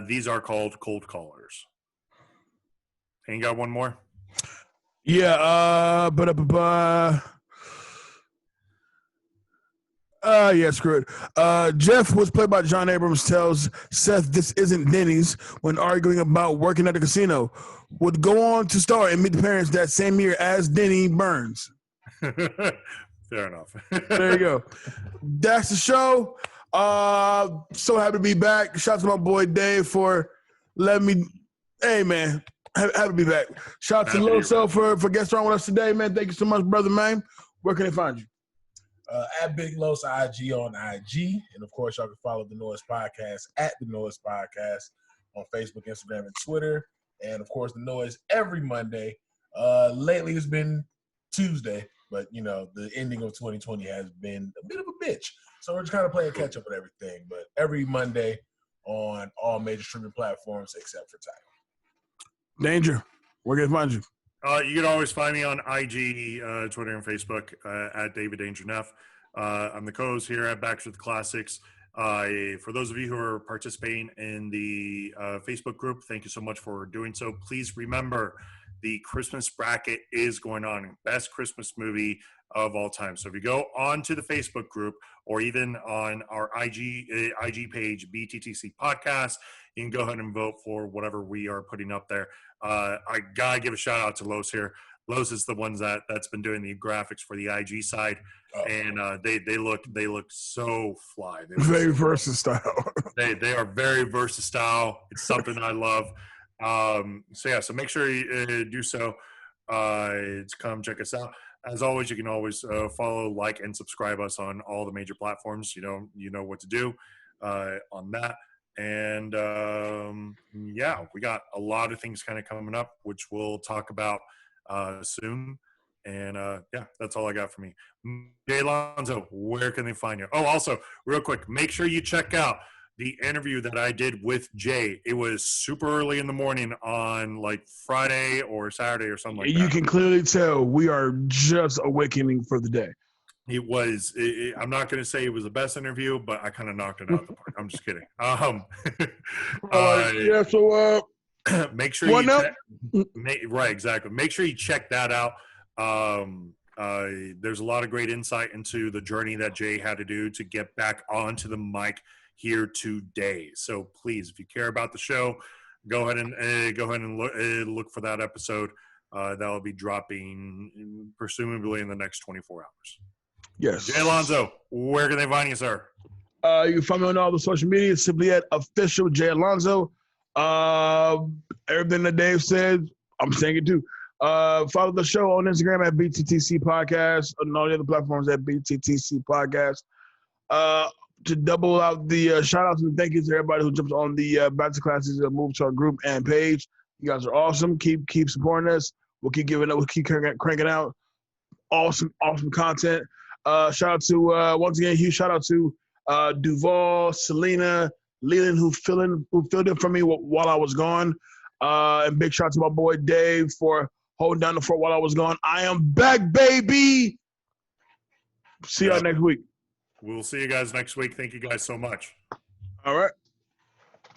These are called cold callers. And you got one more?
Yeah, yeah, screw it. Jeff, was played by John Abrams, tells Seth this isn't Denny's when arguing about working at the casino. Would go on to star and Meet the Parents that same year as Denny Burns.
Fair enough.
There you go. That's the show. So happy to be back. Shout out to my boy Dave for letting me. Hey, man. Happy to be back. Shout out to Loso for guest starring with us today, man. Thank you so much, brother, man. Where can they find you?
At Big Los IG on IG. And, of course, y'all can follow The Noise Podcast at The Noise Podcast on Facebook, Instagram, and Twitter. And, of course, The Noise every Monday. Lately, it's been Tuesday. But, you know, the ending of 2020 has been a bit of a bitch. So we're just kind of playing catch-up with everything. But every Monday on all major streaming platforms except for Tidal.
Danger. Where can I find you?
You can always find me on IG, Twitter, and Facebook at David Danger Neff. I'm the co-host here at Back to the Classics. For those of you who are participating in the Facebook group, thank you so much for doing so. Please remember, the Christmas bracket is going on. Best Christmas movie of all time. So if you go onto the Facebook group or even on our IG page, BTTC Podcast, you can go ahead and vote for whatever we are putting up there. I gotta give a shout out to Los here. Los is the ones that's been doing the graphics for the IG side, and they look so fly.
Very versatile.
They are very versatile. It's something I love. So make sure you do so. Come check us out. As always, you can always follow, like, and subscribe us on all the major platforms. You know what to do on that. And we got a lot of things kind of coming up, which we'll talk about soon. And that's all I got for me. Jay Alonzo, where can they find you? Oh, also, real quick, make sure you check out the interview that I did with Jay. It was super early in the morning on like Friday or Saturday or something like that.
You can clearly tell we are just awakening for the day.
It was. I'm not going to say it was the best interview, but I kind of knocked it out the park. I'm just kidding. Make sure you check, right, exactly. Make sure you check that out. There's a lot of great insight into the journey that Jay had to do to get back onto the mic here today. So please, if you care about the show, go ahead and look for that episode. That will be dropping presumably in the next 24 hours.
Yes.
Jay Alonzo, where can they find you, sir?
You can find me on all the social media, simply at official Jay Alonzo. Everything that Dave said, I'm saying it too. Follow the show on Instagram at BTTC Podcast, and all the other platforms at BTTC Podcast. To double out the shout-outs and thank yous to everybody who jumps on the Back to Classes Move to our group and page. You guys are awesome. Keep supporting us. We'll keep giving up. We'll keep cranking out awesome content. Shout out to once again, huge shout out to Duval, Selena, Leland, who filled in for me while I was gone. And big shout out to my boy Dave for holding down the fort while I was gone. I am back, baby. See y'all next week.
We'll see you guys next week. Thank you guys so much.
All right.